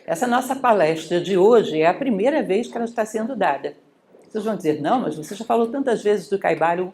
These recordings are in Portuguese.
Essa nossa palestra de hoje é a primeira vez que ela está sendo dada. Vocês vão dizer, não, mas você já falou tantas vezes do Caibalion.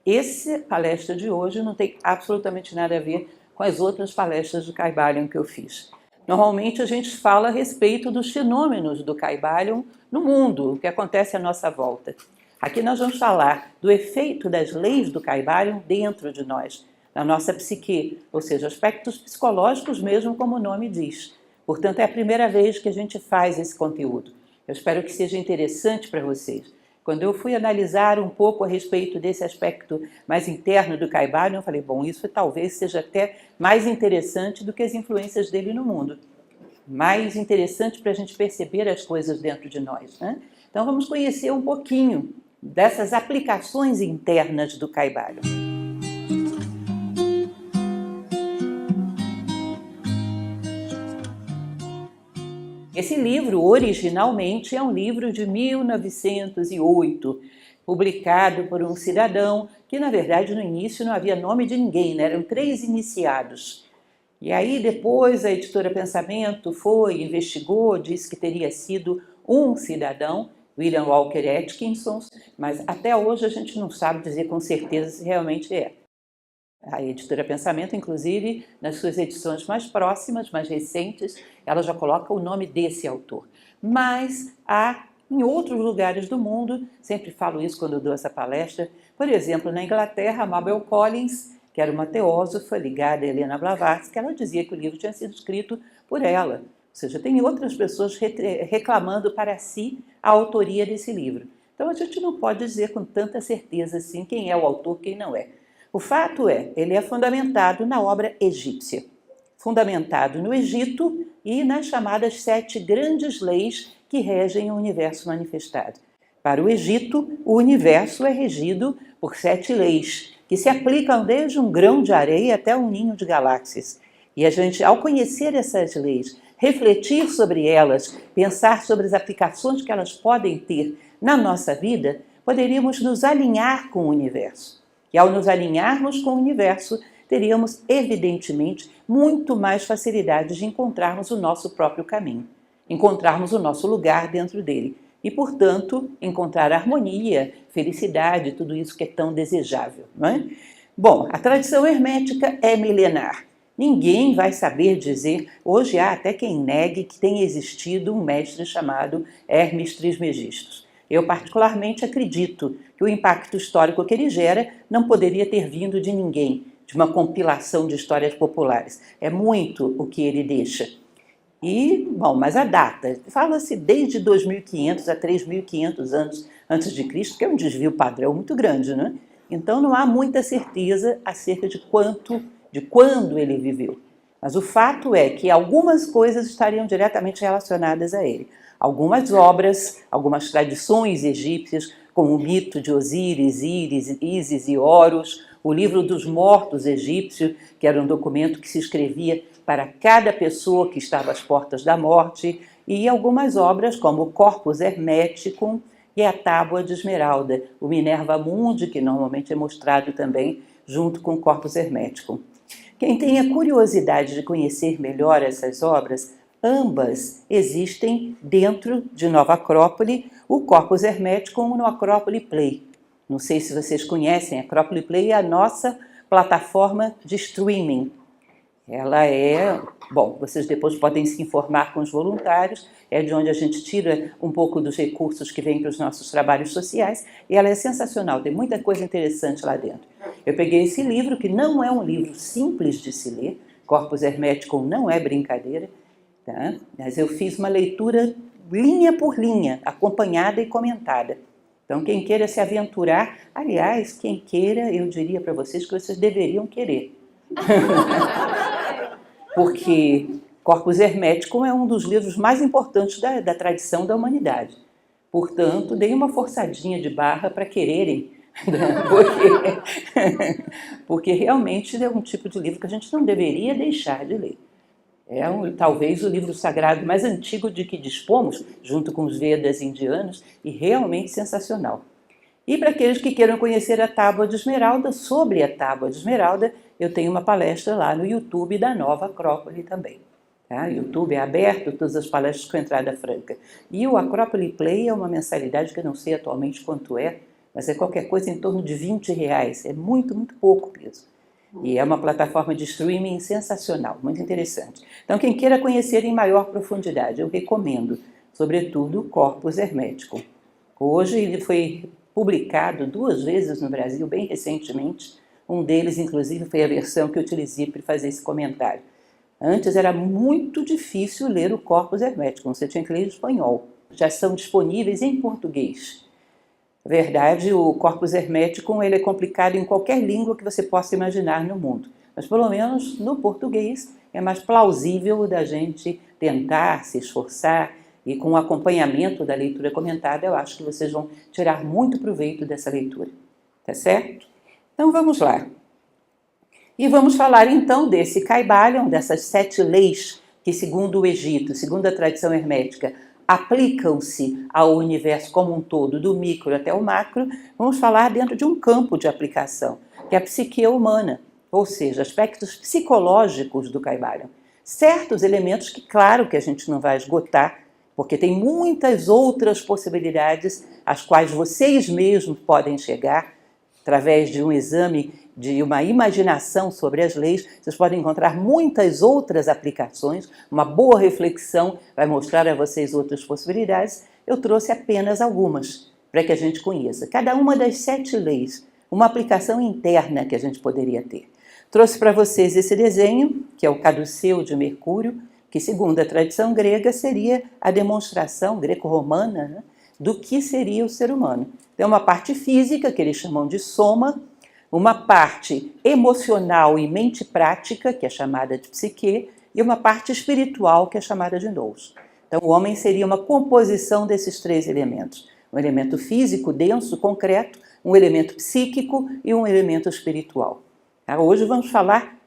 Essa palestra de hoje não tem absolutamente nada a ver com as outras palestras do Caibalion que eu fiz. Normalmente a gente fala a respeito dos fenômenos do Caibalion no mundo, o que acontece à nossa volta. Aqui nós vamos falar do efeito das leis do Caibalion dentro de nós, na nossa psique, ou seja, aspectos psicológicos mesmo, como o nome diz. Portanto, é a primeira vez que a gente faz esse conteúdo. Eu espero que seja interessante para vocês. Quando eu fui analisar um pouco a respeito desse aspecto mais interno do Caibalion, eu falei, bom, isso talvez seja até mais interessante do que as influências dele no mundo. Mais interessante para a gente perceber as coisas dentro de nós, né? Então vamos conhecer um pouquinho dessas aplicações internas do Caibalion. Esse livro, originalmente, é um livro de 1908, publicado por um cidadão que, na verdade, no início não havia nome de ninguém, né? Eram 3 iniciados. E aí, depois, a editora Pensamento foi, investigou, disse que teria sido um cidadão, William Walker Atkinson, mas até hoje a gente não sabe dizer com certeza se realmente é. A editora Pensamento, inclusive, nas suas edições mais próximas, mais recentes, ela já coloca o nome desse autor. Mas há, em outros lugares do mundo, sempre falo isso quando eu dou essa palestra, por exemplo, na Inglaterra, a Mabel Collins, que era uma teósofa ligada a Helena Blavatsky, ela dizia que o livro tinha sido escrito por ela. Ou seja, tem outras pessoas reclamando para si a autoria desse livro. Então a gente não pode dizer com tanta certeza assim quem é o autor, quem não é. O fato é, ele é fundamentado na obra egípcia, fundamentado no Egito e nas chamadas 7 grandes leis que regem o universo manifestado. Para o Egito, o universo é regido por 7 leis, que se aplicam desde um grão de areia até um ninho de galáxias. E a gente, ao conhecer essas leis, refletir sobre elas, pensar sobre as aplicações que elas podem ter na nossa vida, poderíamos nos alinhar com o universo. E ao nos alinharmos com o universo, teríamos, evidentemente, muito mais facilidade de encontrarmos o nosso próprio caminho, encontrarmos o nosso lugar dentro dele e, portanto, encontrar harmonia, felicidade, tudo isso que é tão desejável, não é? Bom, a tradição hermética é milenar. Ninguém vai saber dizer, hoje há até quem negue que tenha existido um mestre chamado Hermes Trismegisto. Eu particularmente acredito que o impacto histórico que ele gera não poderia ter vindo de ninguém, de uma compilação de histórias populares. É muito o que ele deixa. E, bom, mas a data, fala-se desde 2.500 a 3.500 anos antes de Cristo, que é um desvio padrão muito grande, né? Então não há muita certeza acerca de quando ele viveu. Mas o fato é que algumas coisas estariam diretamente relacionadas a ele. Algumas obras, algumas tradições egípcias, como o mito de Osíris, Ísis e Horus, o livro dos mortos egípcio, que era um documento que se escrevia para cada pessoa que estava às portas da morte, e algumas obras como o Corpus Hermeticum e a Tábua de Esmeralda, o Minerva Mundi, que normalmente é mostrado também junto com o Corpus Hermeticum. Quem tenha curiosidade de conhecer melhor essas obras, ambas existem dentro de Nova Acrópole, o Corpus Hermeticum no Acrópole Play. Não sei se vocês conhecem, a Acrópole Play é a nossa plataforma de streaming. Ela é, bom, vocês depois podem se informar com os voluntários, é de onde a gente tira um pouco dos recursos que vêm para os nossos trabalhos sociais, e ela é sensacional, tem muita coisa interessante lá dentro. Eu peguei esse livro, que não é um livro simples de se ler, Corpus Hermeticum não é brincadeira, tá? Mas eu fiz uma leitura linha por linha, acompanhada e comentada. Então, quem queira se aventurar, aliás, quem queira, eu diria para vocês que vocês deveriam querer. Porque Corpus Hermeticum é um dos livros mais importantes da tradição da humanidade. Portanto, deem uma forçadinha de barra para quererem, porque realmente é um tipo de livro que a gente não deveria deixar de ler. É talvez o livro sagrado mais antigo de que dispomos, junto com os Vedas indianos, e realmente sensacional. E para aqueles que queiram conhecer a Tábua de Esmeralda, sobre a Tábua de Esmeralda, eu tenho uma palestra lá no YouTube da Nova Acrópole também. Tá? O YouTube é aberto, todas as palestras com entrada franca. E o Acrópole Play é uma mensalidade que eu não sei atualmente quanto é, mas é qualquer coisa em torno de R$ 20. É muito, muito pouco mesmo. E é uma plataforma de streaming sensacional, muito interessante. Então, quem queira conhecer em maior profundidade, eu recomendo, sobretudo, Corpus Hermeticum. Hoje ele foi publicado 2 vezes no Brasil, bem recentemente. Um deles, inclusive, foi a versão que eu utilizei para fazer esse comentário. Antes era muito difícil ler o Corpus Hermeticum, você tinha que ler em espanhol. Já são disponíveis em português. Na verdade, o Corpus Hermeticum ele é complicado em qualquer língua que você possa imaginar no mundo. Mas, pelo menos, no português, é mais plausível da gente tentar, se esforçar, e com o acompanhamento da leitura comentada, eu acho que vocês vão tirar muito proveito dessa leitura. Tá certo? Então, vamos lá. E vamos falar então desse Kybalion, dessas 7 leis que, segundo o Egito, segundo a tradição hermética, aplicam-se ao universo como um todo, do micro até o macro. Vamos falar dentro de um campo de aplicação, que é a psique humana, ou seja, aspectos psicológicos do Kybalion. Certos elementos que, claro, que a gente não vai esgotar, porque tem muitas outras possibilidades às quais vocês mesmos podem chegar, através de um exame, de uma imaginação sobre as leis, vocês podem encontrar muitas outras aplicações, uma boa reflexão vai mostrar a vocês outras possibilidades. Eu trouxe apenas algumas, para que a gente conheça. Cada uma das 7 leis, uma aplicação interna que a gente poderia ter. Trouxe para vocês esse desenho, que é o caduceu de Mercúrio, que segundo a tradição grega seria a demonstração greco-romana, né, do que seria o ser humano. Tem uma parte física, que eles chamam de soma, uma parte emocional e mente prática, que é chamada de psique, e uma parte espiritual, que é chamada de nous. Então, o homem seria uma composição desses 3 elementos. Um elemento físico, denso, concreto, um elemento psíquico e um elemento espiritual. Hoje vamos falar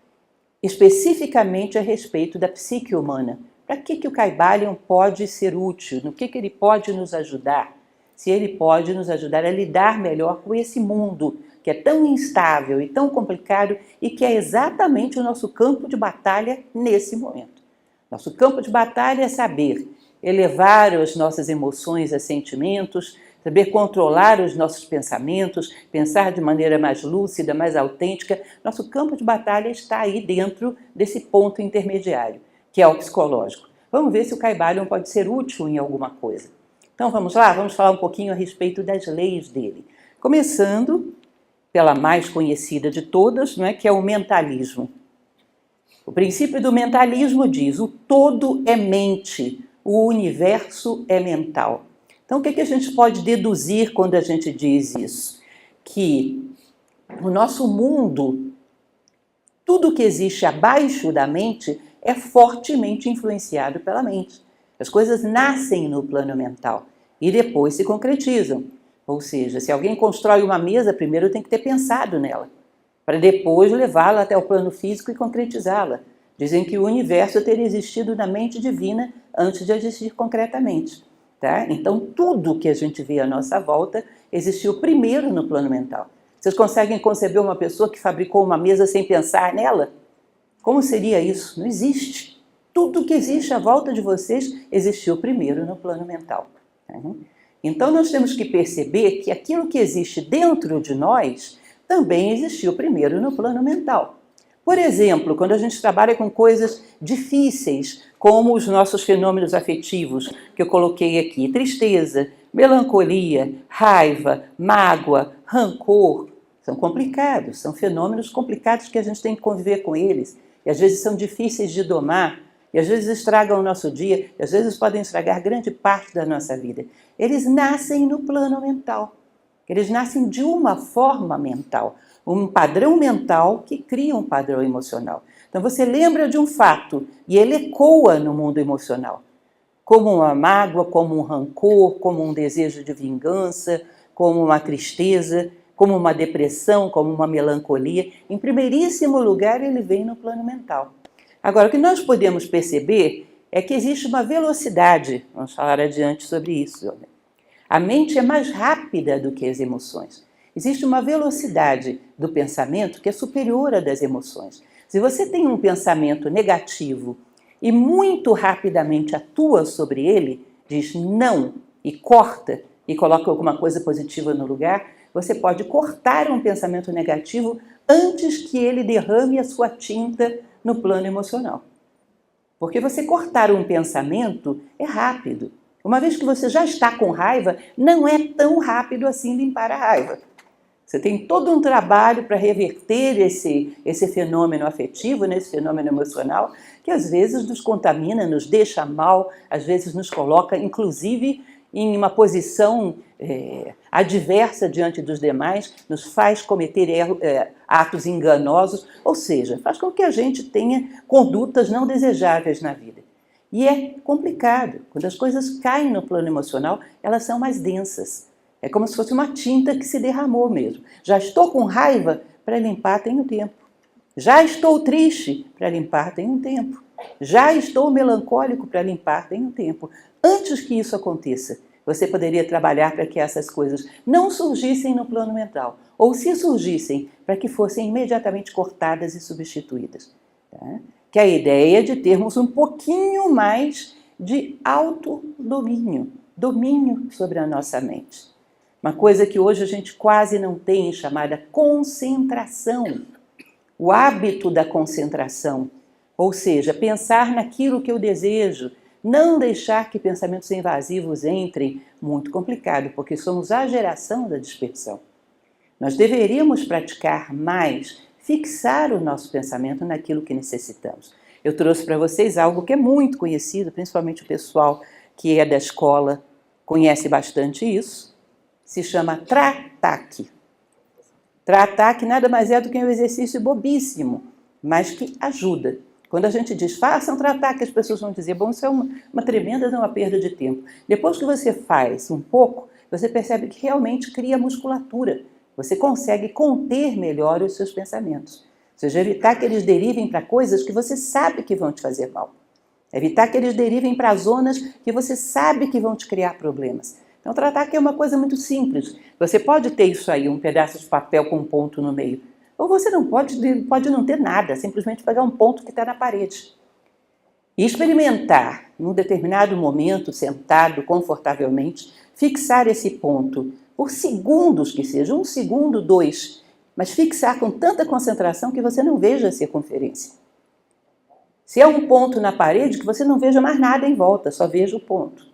especificamente a respeito da psique humana. Para que o Kybalion pode ser útil? No que ele pode nos ajudar? Se ele pode nos ajudar a lidar melhor com esse mundo que é tão instável e tão complicado e que é exatamente o nosso campo de batalha nesse momento. Nosso campo de batalha é saber elevar as nossas emoções a sentimentos, saber controlar os nossos pensamentos, pensar de maneira mais lúcida, mais autêntica. Nosso campo de batalha está aí dentro desse ponto intermediário, que é o psicológico. Vamos ver se o Kybalion pode ser útil em alguma coisa. Então vamos lá, vamos falar um pouquinho a respeito das leis dele. Começando pela mais conhecida de todas, não é, que é o mentalismo. O princípio do mentalismo diz: o todo é mente, o universo é mental. Então, o que a gente pode deduzir quando a gente diz isso? Que o nosso mundo, tudo que existe abaixo da mente, é fortemente influenciado pela mente. As coisas nascem no plano mental e depois se concretizam. Ou seja, se alguém constrói uma mesa, primeiro tem que ter pensado nela, para depois levá-la até o plano físico e concretizá-la. Dizem que o universo teria existido na mente divina antes de existir concretamente. Tá? Então, tudo que a gente vê à nossa volta existiu primeiro no plano mental. Vocês conseguem conceber uma pessoa que fabricou uma mesa sem pensar nela? Como seria isso? Não existe. Tudo que existe à volta de vocês existiu primeiro no plano mental. Tá? Então, nós temos que perceber que aquilo que existe dentro de nós também existiu primeiro no plano mental. Por exemplo, quando a gente trabalha com coisas difíceis, como os nossos fenômenos afetivos, que eu coloquei aqui, tristeza, melancolia, raiva, mágoa, rancor, são complicados, são fenômenos complicados que a gente tem que conviver com eles, e às vezes são difíceis de domar, e às vezes estragam o nosso dia, e às vezes podem estragar grande parte da nossa vida. Eles nascem no plano mental. Eles nascem de uma forma mental, um padrão mental que cria um padrão emocional. Então você lembra de um fato e ele ecoa no mundo emocional, como uma mágoa, como um rancor, como um desejo de vingança, como uma tristeza, como uma depressão, como uma melancolia. Em primeiríssimo lugar, ele vem no plano mental. Agora, o que nós podemos perceber é que existe uma velocidade, vamos falar adiante sobre isso. A mente é mais rápida do que as emoções. Existe uma velocidade do pensamento que é superior à das emoções. Se você tem um pensamento negativo e muito rapidamente atua sobre ele, diz não e corta e coloca alguma coisa positiva no lugar, você pode cortar um pensamento negativo antes que ele derrame a sua tinta no plano emocional. Porque você cortar um pensamento é rápido. Uma vez que você já está com raiva, não é tão rápido assim limpar a raiva. Você tem todo um trabalho para reverter esse fenômeno afetivo, esse fenômeno emocional, que às vezes nos contamina, nos deixa mal, às vezes nos coloca, inclusive, em uma posição adversa diante dos demais, nos faz cometer atos enganosos, ou seja, faz com que a gente tenha condutas não desejáveis na vida. E é complicado. Quando as coisas caem no plano emocional, elas são mais densas. É como se fosse uma tinta que se derramou mesmo. Já estou com raiva, para limpar tenho tempo. Já estou triste, para limpar tenho tempo. Já estou melancólico, para limpar tenho tempo. Antes que isso aconteça, você poderia trabalhar para que essas coisas não surgissem no plano mental. Ou se surgissem, para que fossem imediatamente cortadas e substituídas. Tá? Que é a ideia de termos um pouquinho mais de autodomínio. Domínio sobre a nossa mente. Uma coisa que hoje a gente quase não tem, chamada concentração. O hábito da concentração. Ou seja, pensar naquilo que eu desejo. Não deixar que pensamentos invasivos entrem. Muito complicado, porque somos a geração da dispersão. Nós deveríamos praticar mais, fixar o nosso pensamento naquilo que necessitamos. Eu trouxe para vocês algo que é muito conhecido, principalmente o pessoal que é da escola conhece bastante isso. Se chama Tra-Tak. Tra-Tak nada mais é do que um exercício bobíssimo, mas que ajuda. Quando a gente diz, façam Tra-Tak, as pessoas vão dizer, bom, isso é uma tremenda uma perda de tempo. Depois que você faz um pouco, você percebe que realmente cria musculatura. Você consegue conter melhor os seus pensamentos. Ou seja, evitar que eles derivem para coisas que você sabe que vão te fazer mal. Evitar que eles derivem para zonas que você sabe que vão te criar problemas. Então, tratar que é uma coisa muito simples. Você pode ter isso aí, um pedaço de papel com um ponto no meio. Ou você não pode não ter nada, simplesmente pegar um ponto que está na parede. E experimentar, num determinado momento, sentado confortavelmente, fixar esse ponto, por segundos que seja, 1 segundo, 2, mas fixar com tanta concentração que você não veja a circunferência. Se é um ponto na parede, que você não veja mais nada em volta, só veja o ponto.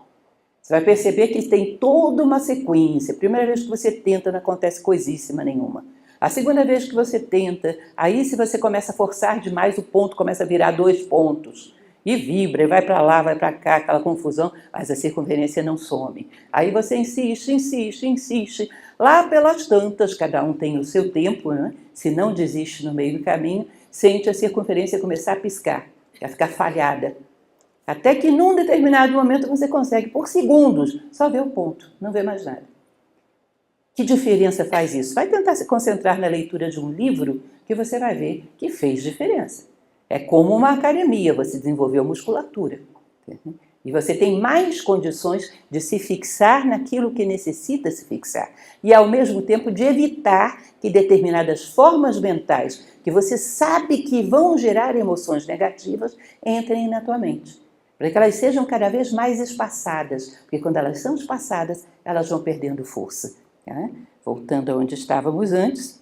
Você vai perceber que tem toda uma sequência. A primeira vez que você tenta, não acontece coisíssima nenhuma. A segunda vez que você tenta, aí se você começa a forçar demais, o ponto começa a virar 2 pontos. E vibra, e vai para lá, vai para cá, aquela confusão, mas a circunferência não some. Aí você insiste, insiste, insiste. Lá pelas tantas, cada um tem o seu tempo, né? Se não desiste no meio do caminho, sente a circunferência começar a piscar, a ficar falhada. Até que num determinado momento você consegue, por segundos, só ver o ponto, não vê mais nada. Que diferença faz isso? Vai tentar se concentrar na leitura de um livro que você vai ver que fez diferença. É como uma academia, você desenvolveu musculatura. E você tem mais condições de se fixar naquilo que necessita se fixar. E ao mesmo tempo de evitar que determinadas formas mentais, que você sabe que vão gerar emoções negativas, entrem na tua mente. Para que elas sejam cada vez mais espaçadas, porque quando elas são espaçadas, elas vão perdendo força. Né? Voltando aonde estávamos antes.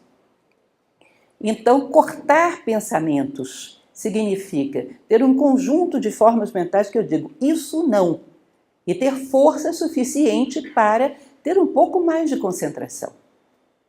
Então, cortar pensamentos significa ter um conjunto de formas mentais que eu digo, isso não. E ter força suficiente para ter um pouco mais de concentração.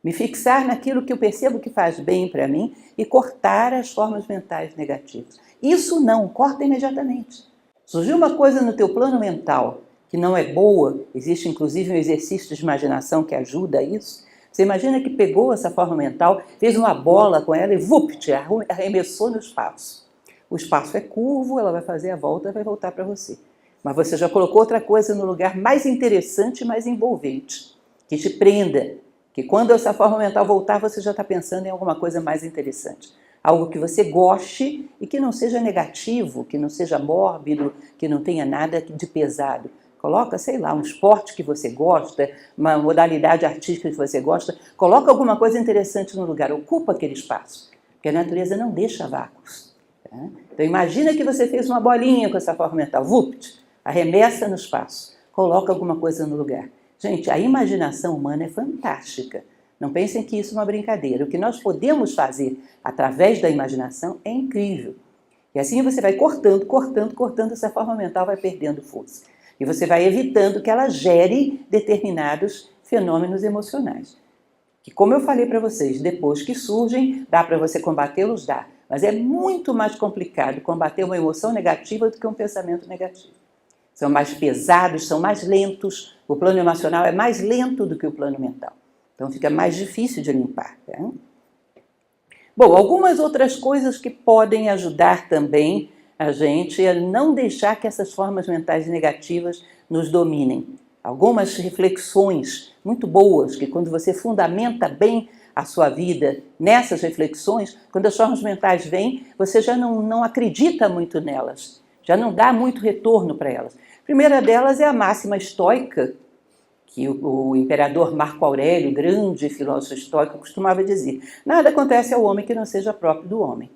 Me fixar naquilo que eu percebo que faz bem para mim e cortar as formas mentais negativas. Isso não, corta imediatamente. Surgiu uma coisa no teu plano mental que não é boa, existe inclusive um exercício de imaginação que ajuda a isso. Você imagina que pegou essa forma mental, fez uma bola com ela e vupt, arremessou no espaço. O espaço é curvo, ela vai fazer a volta e vai voltar para você. Mas você já colocou outra coisa no lugar mais interessante e mais envolvente, que te prenda, que quando essa forma mental voltar, você já está pensando em alguma coisa mais interessante. Algo que você goste e que não seja negativo, que não seja mórbido, que não tenha nada de pesado. Coloca, sei lá, um esporte que você gosta, uma modalidade artística que você gosta, coloca alguma coisa interessante no lugar, ocupa aquele espaço. Porque a natureza não deixa vácuos. Tá? Então imagina que você fez uma bolinha com essa forma mental, vupt, arremessa no espaço, coloca alguma coisa no lugar. Gente, a imaginação humana é fantástica. Não pensem que isso é uma brincadeira. O que nós podemos fazer através da imaginação é incrível. E assim você vai cortando, cortando, cortando, essa forma mental vai perdendo força. E você vai evitando que ela gere determinados fenômenos emocionais. Que, como eu falei para vocês, depois que surgem, dá para você combatê-los? Dá. Mas é muito mais complicado combater uma emoção negativa do que um pensamento negativo. São mais pesados, são mais lentos. O plano emocional é mais lento do que o plano mental. Então fica mais difícil de limpar. Tá? Bom, algumas outras coisas que podem ajudar também a gente a não deixar que essas formas mentais negativas nos dominem. Algumas reflexões muito boas, que quando você fundamenta bem a sua vida nessas reflexões, quando as formas mentais vêm, você já não acredita muito nelas, já não dá muito retorno para elas. A primeira delas é a máxima estoica, que o imperador Marco Aurélio, grande filósofo estoico, costumava dizer: nada acontece ao homem que não seja próprio do homem.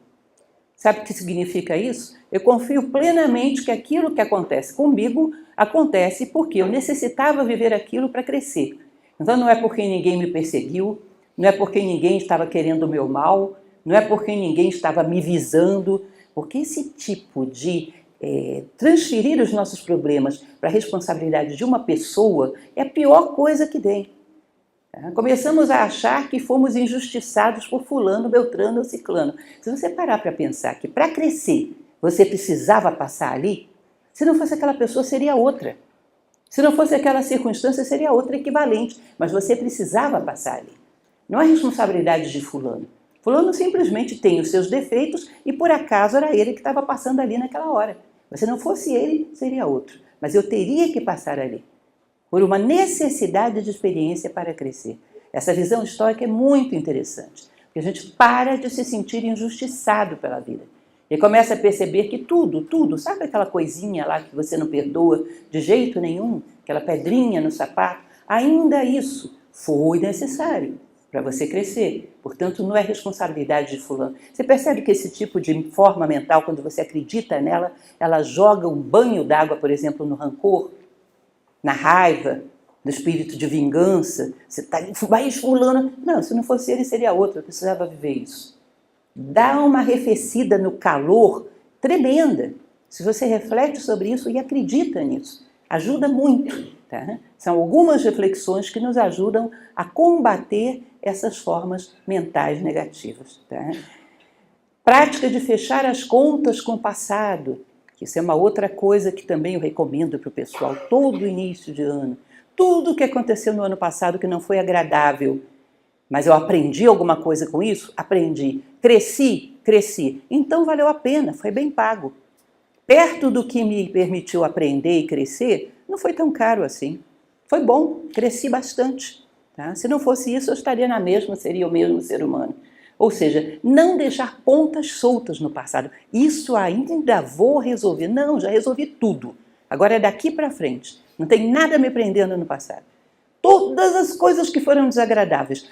Sabe o que significa isso? Eu confio plenamente que aquilo que acontece comigo acontece porque eu necessitava viver aquilo para crescer. Então não é porque ninguém me perseguiu, não é porque ninguém estava querendo o meu mal, não é porque ninguém estava me visando, porque esse tipo de transferir os nossos problemas para a responsabilidade de uma pessoa é a pior coisa que tem. Começamos a achar que fomos injustiçados por fulano, beltrano ou ciclano. Se você parar para pensar que para crescer você precisava passar ali, se não fosse aquela pessoa seria outra. Se não fosse aquela circunstância seria outra equivalente, mas você precisava passar ali. Não é responsabilidade de fulano. Fulano simplesmente tem os seus defeitos e por acaso era ele que estava passando ali naquela hora. Mas se não fosse ele, seria outro. Mas eu teria que passar ali, por uma necessidade de experiência para crescer. Essa visão estoica é muito interessante, porque a gente para de se sentir injustiçado pela vida. E começa a perceber que tudo, sabe aquela coisinha lá que você não perdoa de jeito nenhum, aquela pedrinha no sapato, ainda isso foi necessário para você crescer. Portanto, não é responsabilidade de fulano. Você percebe que esse tipo de forma mental, quando você acredita nela, ela joga um banho d'água, por exemplo, no rancor, na raiva, no espírito de vingança. Você está ali, mas fulano... Não, se não fosse ele, seria outro. Eu precisava viver isso. Dá uma arrefecida no calor tremenda. Se você reflete sobre isso e acredita nisso, ajuda muito. Tá? São algumas reflexões que nos ajudam a combater essas formas mentais negativas. Tá? Prática de fechar as contas com o passado. Isso é uma outra coisa que também eu recomendo para o pessoal, todo início de ano. Tudo que aconteceu no ano passado que não foi agradável, mas eu aprendi alguma coisa com isso? Aprendi. Cresci. Então valeu a pena, foi bem pago. Perto do que me permitiu aprender e crescer, não foi tão caro assim. Foi bom, cresci bastante. Tá? Se não fosse isso, eu estaria na mesma, seria o mesmo ser humano. Ou seja, não deixar pontas soltas no passado. Isso ainda vou resolver. Não, já resolvi tudo. Agora é daqui para frente. Não tem nada me prendendo no passado. Todas as coisas que foram desagradáveis,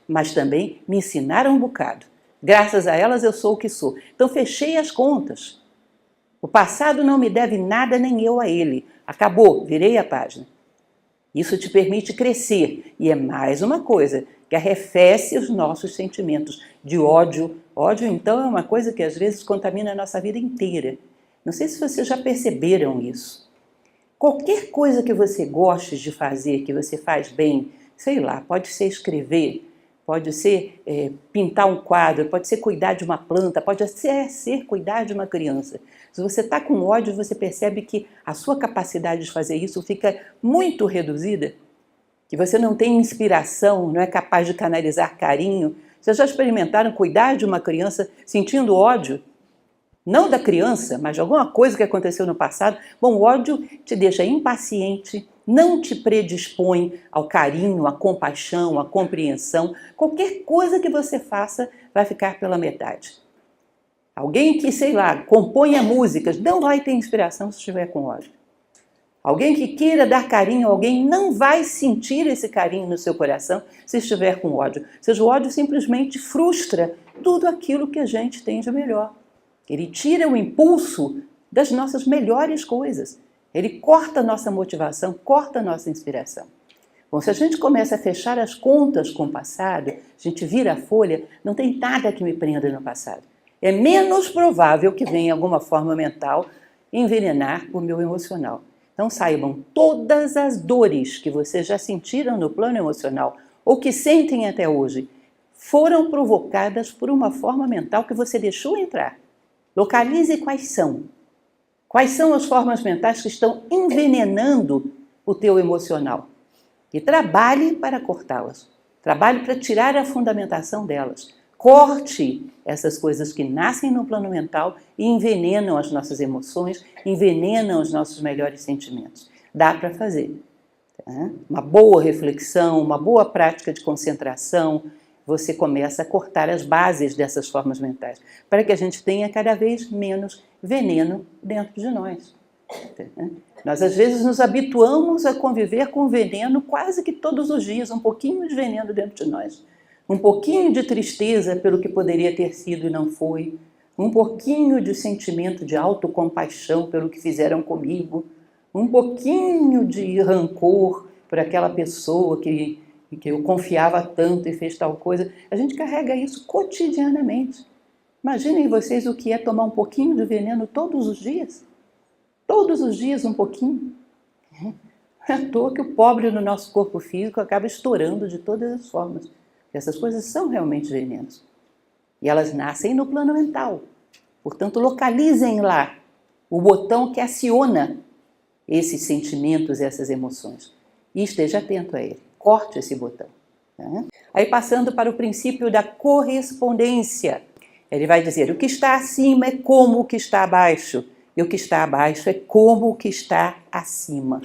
mas também me ensinaram um bocado. Graças a elas eu sou o que sou. Então fechei as contas. O passado não me deve nada, nem eu a ele. Acabou, virei a página. Isso te permite crescer. E é mais uma coisa que arrefece os nossos sentimentos de ódio. Ódio, então, é uma coisa que às vezes contamina a nossa vida inteira. Não sei se vocês já perceberam isso. Qualquer coisa que você goste de fazer, que você faz bem, sei lá, pode ser escrever, pode ser pintar um quadro, pode ser cuidar de uma planta, pode ser cuidar de uma criança. Se você está com ódio, você percebe que a sua capacidade de fazer isso fica muito reduzida, que você não tem inspiração, não é capaz de canalizar carinho. Vocês já experimentaram cuidar de uma criança sentindo ódio? Não da criança, mas de alguma coisa que aconteceu no passado. Bom, o ódio te deixa impaciente, não te predispõe ao carinho, à compaixão, à compreensão. Qualquer coisa que você faça vai ficar pela metade. Alguém que, sei lá, componha músicas, não vai ter inspiração se estiver com ódio. Alguém que queira dar carinho a alguém não vai sentir esse carinho no seu coração se estiver com ódio. Ou seja, o ódio simplesmente frustra tudo aquilo que a gente tem de melhor. Ele tira o impulso das nossas melhores coisas. Ele corta a nossa motivação, corta a nossa inspiração. Bom, se a gente começa a fechar as contas com o passado, a gente vira a folha, não tem nada que me prenda no passado. É menos provável que venha alguma forma mental envenenar o meu emocional. Então saibam, todas as dores que vocês já sentiram no plano emocional ou que sentem até hoje foram provocadas por uma forma mental que você deixou entrar. Localize quais são. Quais são as formas mentais que estão envenenando o teu emocional? E trabalhe para cortá-las. Trabalhe para tirar a fundamentação delas. Corte essas coisas que nascem no plano mental e envenenam as nossas emoções, envenenam os nossos melhores sentimentos. Dá para fazer. Tá? Uma boa reflexão, uma boa prática de concentração, você começa a cortar as bases dessas formas mentais, para que a gente tenha cada vez menos veneno dentro de nós. Nós, às vezes, nos habituamos a conviver com veneno quase que todos os dias, um pouquinho de veneno dentro de nós. Um pouquinho de tristeza pelo que poderia ter sido e não foi. Um pouquinho de sentimento de autocompaixão pelo que fizeram comigo. Um pouquinho de rancor por aquela pessoa que eu confiava tanto e fez tal coisa. A gente carrega isso cotidianamente. Imaginem vocês o que é tomar um pouquinho de veneno todos os dias. Todos os dias um pouquinho. É à toa que o pobre no nosso corpo físico acaba estourando de todas as formas. Essas coisas são realmente venenos. E elas nascem no plano mental. Portanto, localizem lá o botão que aciona esses sentimentos, essas emoções. E esteja atento a ele. Corte esse botão. Tá? Aí passando para o princípio da correspondência. Ele vai dizer, o que está acima é como o que está abaixo. E o que está abaixo é como o que está acima.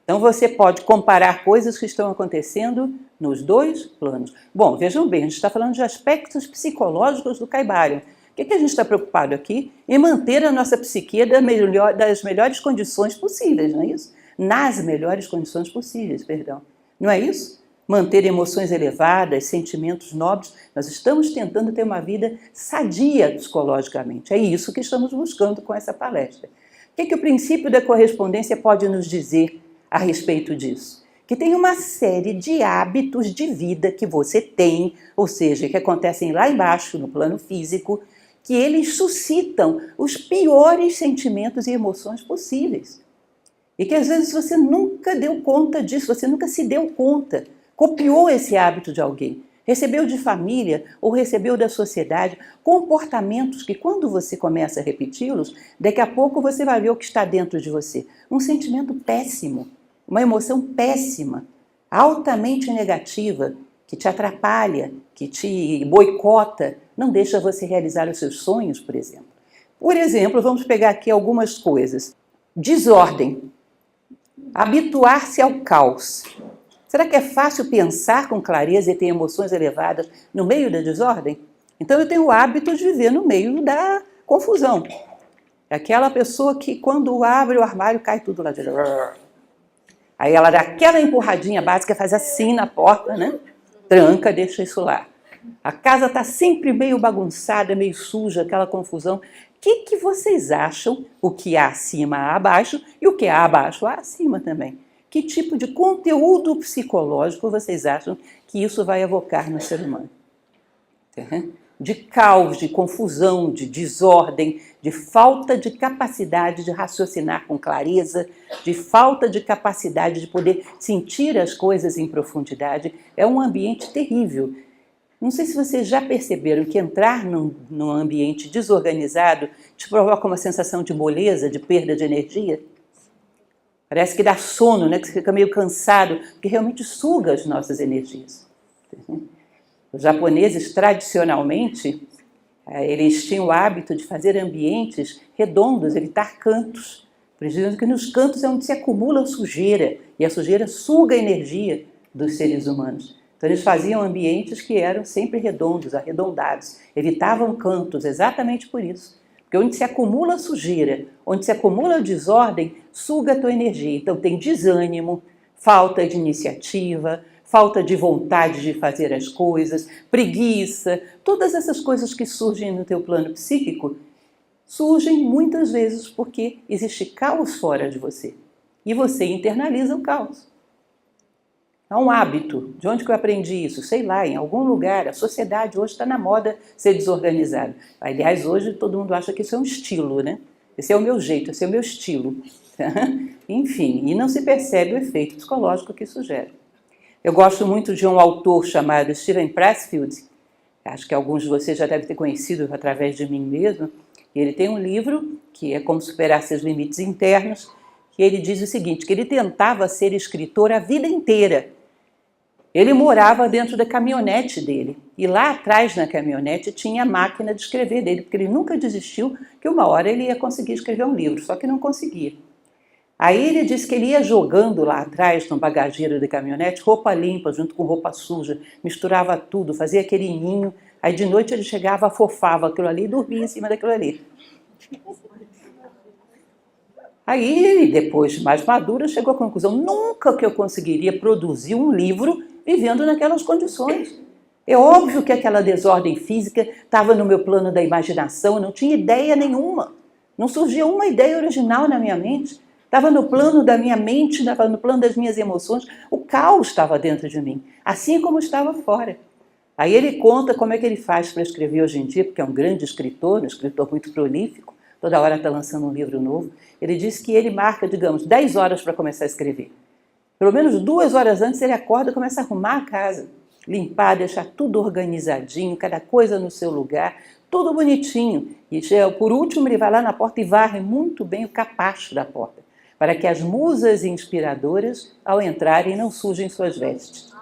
Então você pode comparar coisas que estão acontecendo nos dois planos. Bom, vejam bem, a gente está falando de aspectos psicológicos do Caibalion. O que a gente está preocupado aqui? Em manter a nossa psique das melhores condições possíveis, não é isso? Nas melhores condições possíveis, perdão. Não é isso? Manter emoções elevadas, sentimentos nobres. Nós estamos tentando ter uma vida sadia psicologicamente. É isso que estamos buscando com essa palestra. O que o princípio da correspondência pode nos dizer a respeito disso? Que tem uma série de hábitos de vida que você tem, ou seja, que acontecem lá embaixo, no plano físico, que eles suscitam os piores sentimentos e emoções possíveis. E que às vezes você nunca deu conta disso, você nunca se deu conta, copiou esse hábito de alguém, recebeu de família ou recebeu da sociedade comportamentos que quando você começa a repeti-los, daqui a pouco você vai ver o que está dentro de você. Um sentimento péssimo. Uma emoção péssima, altamente negativa, que te atrapalha, que te boicota, não deixa você realizar os seus sonhos, por exemplo. Por exemplo, vamos pegar aqui algumas coisas. Desordem. Habituar-se ao caos. Será que é fácil pensar com clareza e ter emoções elevadas no meio da desordem? Então eu tenho o hábito de viver no meio da confusão. É aquela pessoa que quando abre o armário cai tudo lá dentro. Aí ela dá aquela empurradinha básica, faz assim na porta, né? Tranca, deixa isso lá. A casa está sempre meio bagunçada, meio suja, aquela confusão. O que vocês acham? O que há acima há abaixo e o que há abaixo há acima também. Que tipo de conteúdo psicológico vocês acham que isso vai evocar no ser humano? De caos, de confusão, de desordem, de falta de capacidade de raciocinar com clareza, de falta de capacidade de poder sentir as coisas em profundidade. É um ambiente terrível. Não sei se vocês já perceberam que entrar num ambiente desorganizado te provoca uma sensação de moleza, de perda de energia. Parece que dá sono, né? Que você fica meio cansado, porque realmente suga as nossas energias. Os japoneses, tradicionalmente, eles tinham o hábito de fazer ambientes redondos, evitar cantos. Precisando que nos cantos é onde se acumula sujeira, e a sujeira suga a energia dos seres humanos. Então eles faziam ambientes que eram sempre redondos, arredondados, evitavam cantos, exatamente por isso. Porque onde se acumula sujeira, onde se acumula desordem, suga a tua energia. Então tem desânimo, falta de iniciativa, falta de vontade de fazer as coisas, preguiça, todas essas coisas que surgem no teu plano psíquico, surgem muitas vezes porque existe caos fora de você. E você internaliza o caos. É um hábito. De onde que eu aprendi isso? Sei lá, em algum lugar. A sociedade hoje está na moda ser desorganizada. Aliás, hoje todo mundo acha que isso é um estilo, né? Esse é o meu jeito, esse é o meu estilo. Enfim, e não se percebe o efeito psicológico que isso gera. Eu gosto muito de um autor chamado Steven Pressfield. Acho que alguns de vocês já devem ter conhecido através de mim mesmo. Ele tem um livro que é Como Superar Seus Limites Internos, que ele diz o seguinte, que ele tentava ser escritor a vida inteira. Ele morava dentro da caminhonete dele, e lá atrás na caminhonete tinha a máquina de escrever dele, porque ele nunca desistiu que uma hora ele ia conseguir escrever um livro, só que não conseguia. Aí ele disse que ele ia jogando lá atrás, no bagageiro da caminhonete, roupa limpa junto com roupa suja, misturava tudo, fazia aquele ninho, aí de noite ele chegava, afofava aquilo ali e dormia em cima daquilo ali. Aí, depois, mais madura, chegou à conclusão, nunca que eu conseguiria produzir um livro vivendo naquelas condições. É óbvio que aquela desordem física estava no meu plano da imaginação, eu não tinha ideia nenhuma. Não surgia uma ideia original na minha mente. Estava no plano da minha mente, estava no plano das minhas emoções. O caos estava dentro de mim, assim como estava fora. Aí ele conta como é que ele faz para escrever hoje em dia, porque é um grande escritor, um escritor muito prolífico, toda hora está lançando um livro novo. Ele diz que ele marca, digamos, 10 horas para começar a escrever. Pelo menos 2 horas antes ele acorda e começa a arrumar a casa, limpar, deixar tudo organizadinho, cada coisa no seu lugar, tudo bonitinho. E por último ele vai lá na porta e varre muito bem o capacho da porta, para que as musas inspiradoras, ao entrarem, não sujem suas vestes.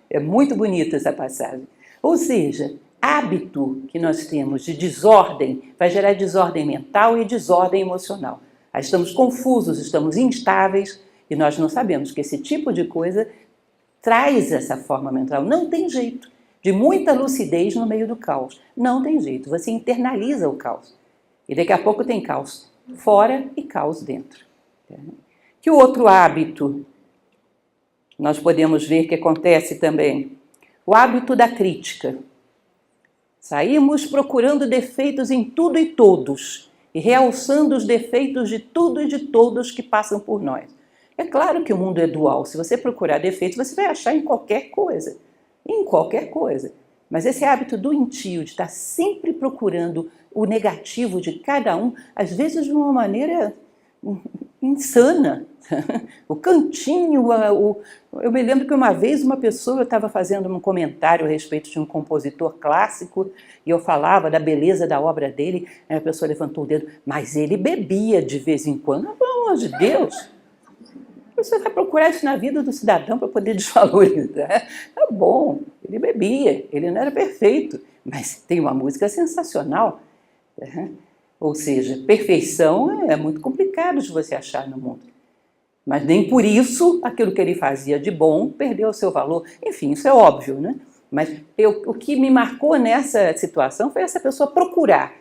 É muito bonita essa passagem. Ou seja, hábito que nós temos de desordem vai gerar desordem mental e desordem emocional. Aí estamos confusos, estamos instáveis e nós não sabemos que esse tipo de coisa traz essa forma mental. Não tem jeito. De muita lucidez no meio do caos. Não tem jeito. Você internaliza o caos. E daqui a pouco tem caos fora e caos dentro. Que outro hábito nós podemos ver que acontece também? O hábito da crítica. Saímos procurando defeitos em tudo e todos e realçando os defeitos de tudo e de todos que passam por nós. É claro que o mundo é dual. Se você procurar defeitos, você vai achar em qualquer coisa. Em qualquer coisa. Mas esse hábito doentio de estar sempre procurando o negativo de cada um, às vezes de uma maneira insana. O cantinho, eu me lembro que uma vez uma pessoa estava fazendo um comentário a respeito de um compositor clássico e eu falava da beleza da obra dele, aí a pessoa levantou o dedo, mas ele bebia de vez em quando. Pelo amor de Deus! Você vai procurar isso na vida do cidadão para poder desvalorizar. Tá bom, ele bebia, ele não era perfeito, mas tem uma música sensacional. Ou seja, perfeição é muito complicado de você achar no mundo. Mas nem por isso aquilo que ele fazia de bom perdeu o seu valor. Enfim, isso é óbvio, né? Mas o que me marcou nessa situação foi essa pessoa procurar,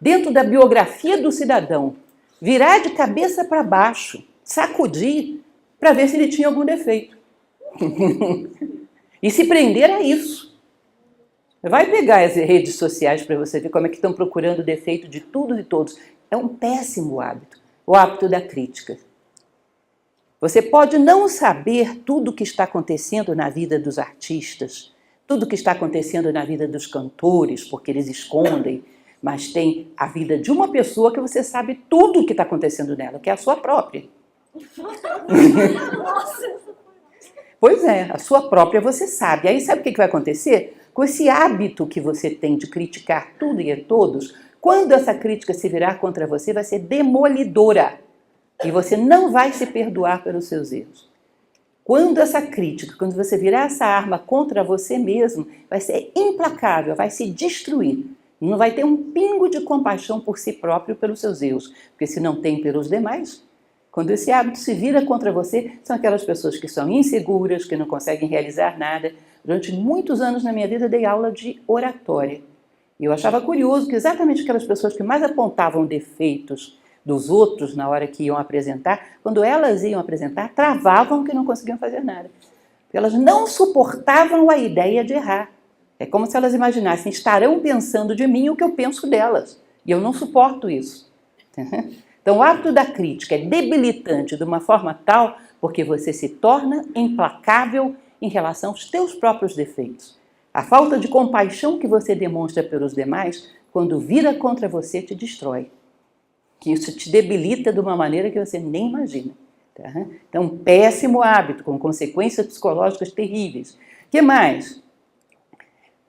dentro da biografia do cidadão, virar de cabeça para baixo, sacudir, para ver se ele tinha algum defeito. E se prender a isso. Vai pegar as redes sociais para você ver como é que estão procurando defeito de tudo e todos. É um péssimo hábito, o hábito da crítica. Você pode não saber tudo o que está acontecendo na vida dos artistas, tudo o que está acontecendo na vida dos cantores, porque eles escondem, mas tem a vida de uma pessoa que você sabe tudo o que está acontecendo nela, que é a sua própria. Pois é, a sua própria você sabe. Aí sabe o que vai acontecer? Com esse hábito que você tem de criticar tudo e a todos, quando essa crítica se virar contra você, vai ser demolidora. E você não vai se perdoar pelos seus erros. Quando essa crítica, quando você virar essa arma contra você mesmo, vai ser implacável, vai se destruir. Não vai ter um pingo de compaixão por si próprio pelos seus erros. Porque se não tem pelos demais, quando esse hábito se vira contra você, são aquelas pessoas que são inseguras, que não conseguem realizar nada. Durante muitos anos na minha vida dei aula de oratória. E eu achava curioso que exatamente aquelas pessoas que mais apontavam defeitos dos outros na hora que iam apresentar, quando elas iam apresentar, travavam que não conseguiam fazer nada. Elas não suportavam a ideia de errar. É como se elas imaginassem, estarão pensando de mim o que eu penso delas. E eu não suporto isso. Então, o hábito da crítica é debilitante de uma forma tal porque você se torna implacável em relação aos teus próprios defeitos. A falta de compaixão que você demonstra pelos demais, quando vira contra você, te destrói. Que isso te debilita de uma maneira que você nem imagina. Tá? Então, um péssimo hábito, com consequências psicológicas terríveis. O que mais?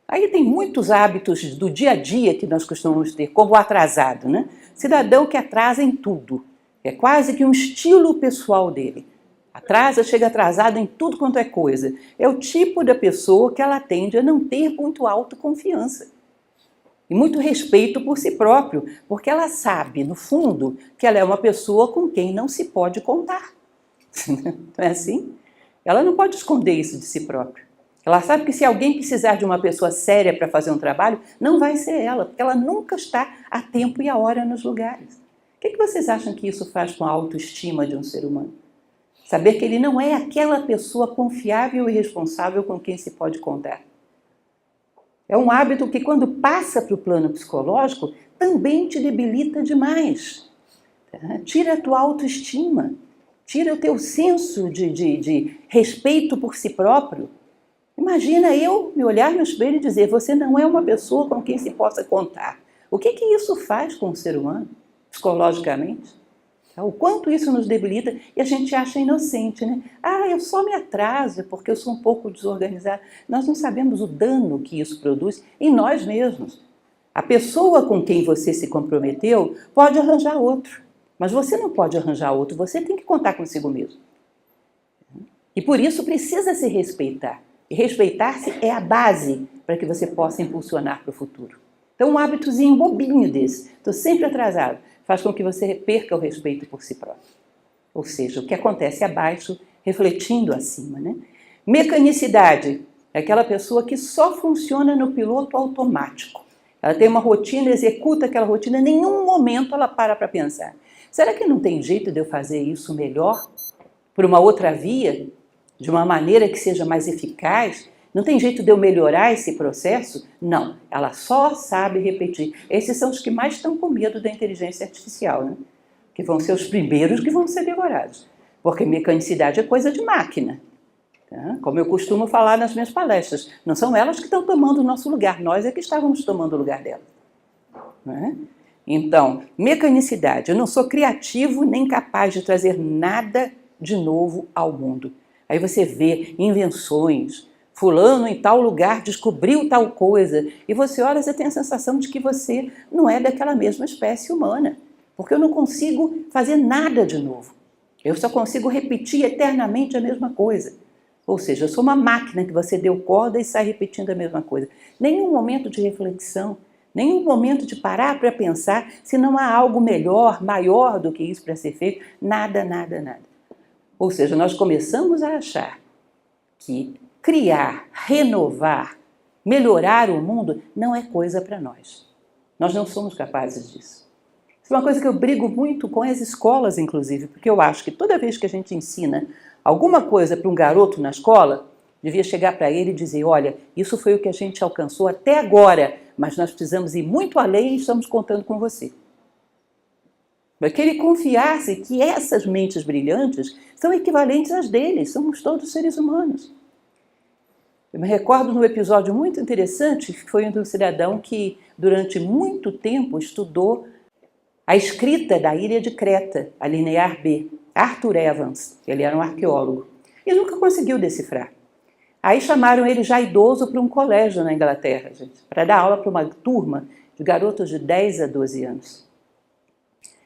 Aí tem muitos hábitos do dia a dia que nós costumamos ter, como o atrasado, né? Cidadão que atrasa em tudo. É quase que um estilo pessoal dele. Atrasa, chega atrasado em tudo quanto é coisa. É o tipo da pessoa que ela tende a não ter muito autoconfiança. E muito respeito por si próprio, porque ela sabe, no fundo, que ela é uma pessoa com quem não se pode contar. Não é assim? Ela não pode esconder isso de si própria. Ela sabe que se alguém precisar de uma pessoa séria para fazer um trabalho, não vai ser ela, porque ela nunca está a tempo e a hora nos lugares. O que vocês acham que isso faz com a autoestima de um ser humano? Saber que ele não é aquela pessoa confiável e responsável com quem se pode contar. É um hábito que, quando passa para o plano psicológico, também te debilita demais. Tira a tua autoestima, tira o teu senso de respeito por si próprio. Imagina eu me olhar no espelho e dizer, você não é uma pessoa com quem se possa contar. O que isso faz com o ser humano, psicologicamente? O quanto isso nos debilita e a gente acha inocente, né? Eu só me atraso porque eu sou um pouco desorganizada. Nós não sabemos o dano que isso produz em nós mesmos. A pessoa com quem você se comprometeu pode arranjar outro, mas você não pode arranjar outro, você tem que contar consigo mesmo. E por isso precisa se respeitar. E respeitar-se é a base para que você possa impulsionar para o futuro. Então, um hábitozinho bobinho desse, estou sempre atrasado, faz com que você perca o respeito por si próprio. Ou seja, o que acontece abaixo, refletindo acima, né? Mecanicidade é aquela pessoa que só funciona no piloto automático. Ela tem uma rotina, executa aquela rotina, em nenhum momento ela para pensar. Será que não tem jeito de eu fazer isso melhor? Por uma outra via? De uma maneira que seja mais eficaz? Não tem jeito de eu melhorar esse processo? Não, ela só sabe repetir. Esses são os que mais estão com medo da inteligência artificial, né? Que vão ser os primeiros que vão ser devorados. Porque mecanicidade é coisa de máquina. Tá? Como eu costumo falar nas minhas palestras, não são elas que estão tomando o nosso lugar, nós é que estávamos tomando o lugar delas. Não é? Então, mecanicidade, eu não sou criativo nem capaz de trazer nada de novo ao mundo. Aí você vê invenções, fulano em tal lugar descobriu tal coisa, e você olha, você tem a sensação de que você não é daquela mesma espécie humana, porque eu não consigo fazer nada de novo. Eu só consigo repetir eternamente a mesma coisa. Ou seja, eu sou uma máquina que você deu corda e sai repetindo a mesma coisa. Nenhum momento de reflexão, nenhum momento de parar para pensar se não há algo melhor, maior do que isso para ser feito. Nada, nada, nada. Ou seja, nós começamos a achar que criar, renovar, melhorar o mundo não é coisa para nós. Nós não somos capazes disso. Isso é uma coisa que eu brigo muito com as escolas, inclusive, porque eu acho que toda vez que a gente ensina alguma coisa para um garoto na escola, devia chegar para ele e dizer, olha, isso foi o que a gente alcançou até agora, mas nós precisamos ir muito além e estamos contando com você. Para que ele confiasse que essas mentes brilhantes são equivalentes às dele, somos todos seres humanos. Eu me recordo de um episódio muito interessante, que foi de um cidadão que durante muito tempo estudou a escrita da ilha de Creta, a linear B, Arthur Evans, ele era um arqueólogo, e nunca conseguiu decifrar. Aí chamaram ele já idoso para um colégio na Inglaterra, gente, para dar aula para uma turma de garotos de 10 a 12 anos.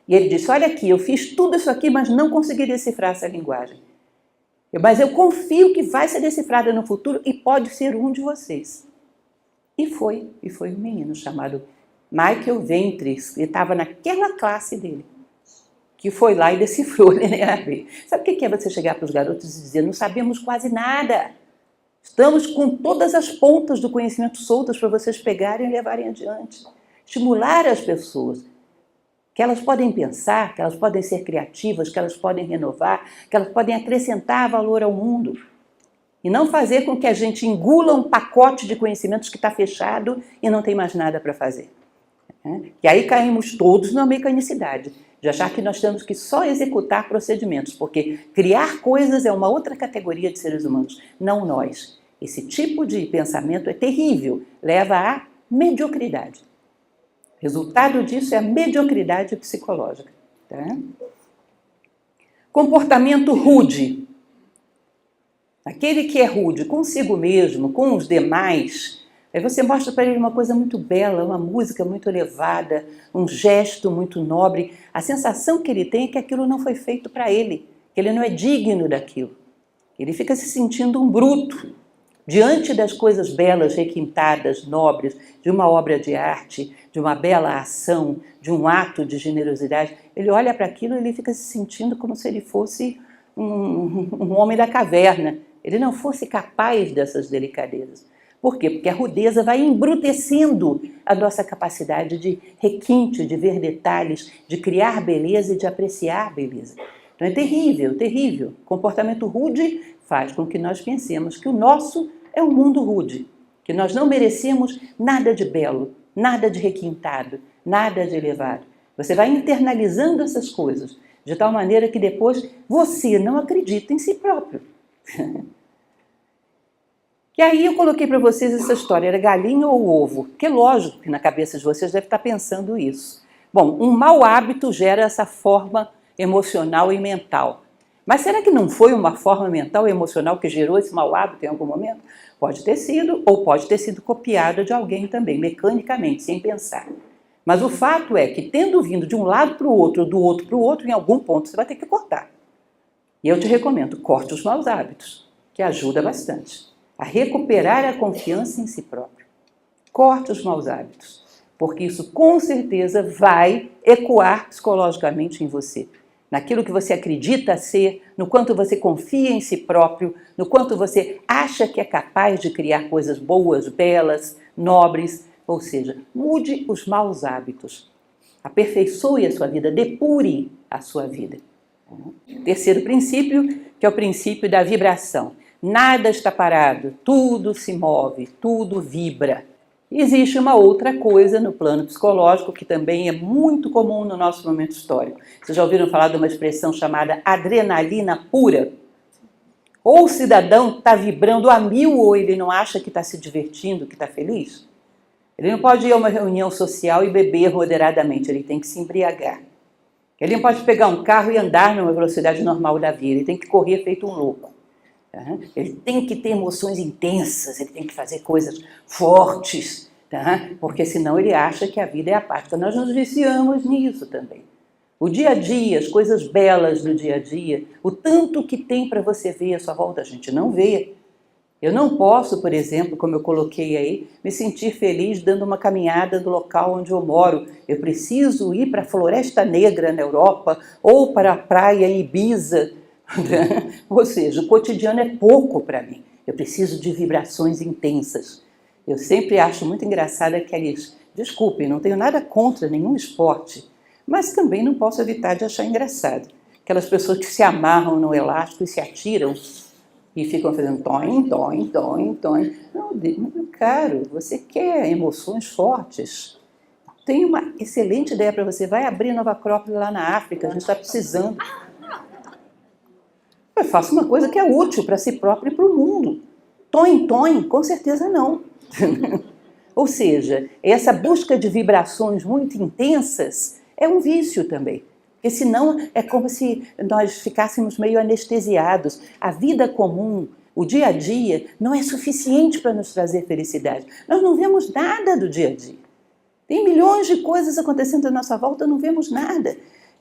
E ele disse, olha aqui, eu fiz tudo isso aqui, mas não consegui decifrar essa linguagem. Mas eu confio que vai ser decifrada no futuro e pode ser um de vocês. E foi um menino chamado Michael Ventris, que estava naquela classe dele, que foi lá e decifrou o linear B. Sabe o que é você chegar para os garotos e dizer, não sabemos quase nada, estamos com todas as pontas do conhecimento soltas para vocês pegarem e levarem adiante. Estimular as pessoas. que elas podem pensar, que elas podem ser criativas, que elas podem renovar, que elas podem acrescentar valor ao mundo. E não fazer com que a gente engula um pacote de conhecimentos que está fechado e não tem mais nada para fazer. E aí caímos todos na mecanicidade, de achar que nós temos que só executar procedimentos, porque criar coisas é uma outra categoria de seres humanos, não nós. Esse tipo de pensamento é terrível, leva à mediocridade. O resultado disso é a mediocridade psicológica. Tá? Comportamento rude. Aquele que é rude consigo mesmo, com os demais, aí você mostra para ele uma coisa muito bela, uma música muito elevada, um gesto muito nobre. A sensação que ele tem é que aquilo não foi feito para ele, que ele não é digno daquilo. Ele fica se sentindo um bruto diante das coisas belas, requintadas, nobres, de uma obra de arte, de uma bela ação, de um ato de generosidade. Ele olha para aquilo e ele fica se sentindo como se ele fosse um homem da caverna. Ele não fosse capaz dessas delicadezas. Por quê? Porque a rudeza vai embrutecendo a nossa capacidade de requinte, de ver detalhes, de criar beleza e de apreciar beleza. Então é terrível, terrível. O comportamento rude faz com que nós pensemos que o nosso é um mundo rude, que nós não merecemos nada de belo, nada de requintado, nada de elevado. Você vai internalizando essas coisas, de tal maneira que depois você não acredita em si próprio. E aí eu coloquei para vocês essa história, era galinha ou ovo? Porque lógico que na cabeça de vocês deve estar pensando isso. Bom, um mau hábito gera essa forma emocional e mental. Mas será que não foi uma forma mental e emocional que gerou esse mau hábito em algum momento? Pode ter sido, ou pode ter sido copiada de alguém também, mecanicamente, sem pensar. Mas o fato é que, tendo vindo de um lado para o outro, do outro para o outro, em algum ponto você vai ter que cortar. E eu te recomendo, corte os maus hábitos, que ajuda bastante a recuperar a confiança em si próprio. Corte os maus hábitos, porque isso com certeza vai ecoar psicologicamente em você. Naquilo que você acredita ser, no quanto você confia em si próprio, no quanto você acha que é capaz de criar coisas boas, belas, nobres. Ou seja, mude os maus hábitos. Aperfeiçoe a sua vida, depure a sua vida. Terceiro princípio, que é o princípio da vibração. Nada está parado, tudo se move, tudo vibra. Existe uma outra coisa no plano psicológico que também é muito comum no nosso momento histórico. Vocês já ouviram falar de uma expressão chamada adrenalina pura? Ou o cidadão está vibrando a mil ou ele não acha que está se divertindo, que está feliz? Ele não pode ir a uma reunião social e beber moderadamente, ele tem que se embriagar. Ele não pode pegar um carro e andar numa velocidade normal da vida, ele tem que correr feito um louco. Ele tem que ter emoções intensas, ele tem que fazer coisas fortes, porque senão ele acha que a vida é apática. Nós nos viciamos nisso também. O dia a dia, as coisas belas do dia a dia, o tanto que tem para você ver à sua volta, a gente não vê. Eu não posso, por exemplo, como eu coloquei aí, me sentir feliz dando uma caminhada do local onde eu moro. Eu preciso ir para a Floresta Negra na Europa ou para a praia em Ibiza. Ou seja, o cotidiano é pouco para mim. Eu preciso de vibrações intensas. Eu sempre acho muito engraçado aqueles... Desculpem, não tenho nada contra nenhum esporte, mas também não posso evitar de achar engraçado. Aquelas pessoas que se amarram no elástico e se atiram e ficam fazendo toim, toim, toim, toim. Não, meu caro, você quer emoções fortes? Tenho uma excelente ideia para você. Vai abrir Nova Acrópole lá na África, a gente está precisando. Eu faço uma coisa que é útil para si próprio e para o mundo. Toim, toim, com certeza não. Ou seja, essa busca de vibrações muito intensas é um vício também. Porque senão é como se nós ficássemos meio anestesiados. A vida comum, o dia a dia, não é suficiente para nos trazer felicidade. Nós não vemos nada do dia a dia. Tem milhões de coisas acontecendo à nossa volta, não vemos nada.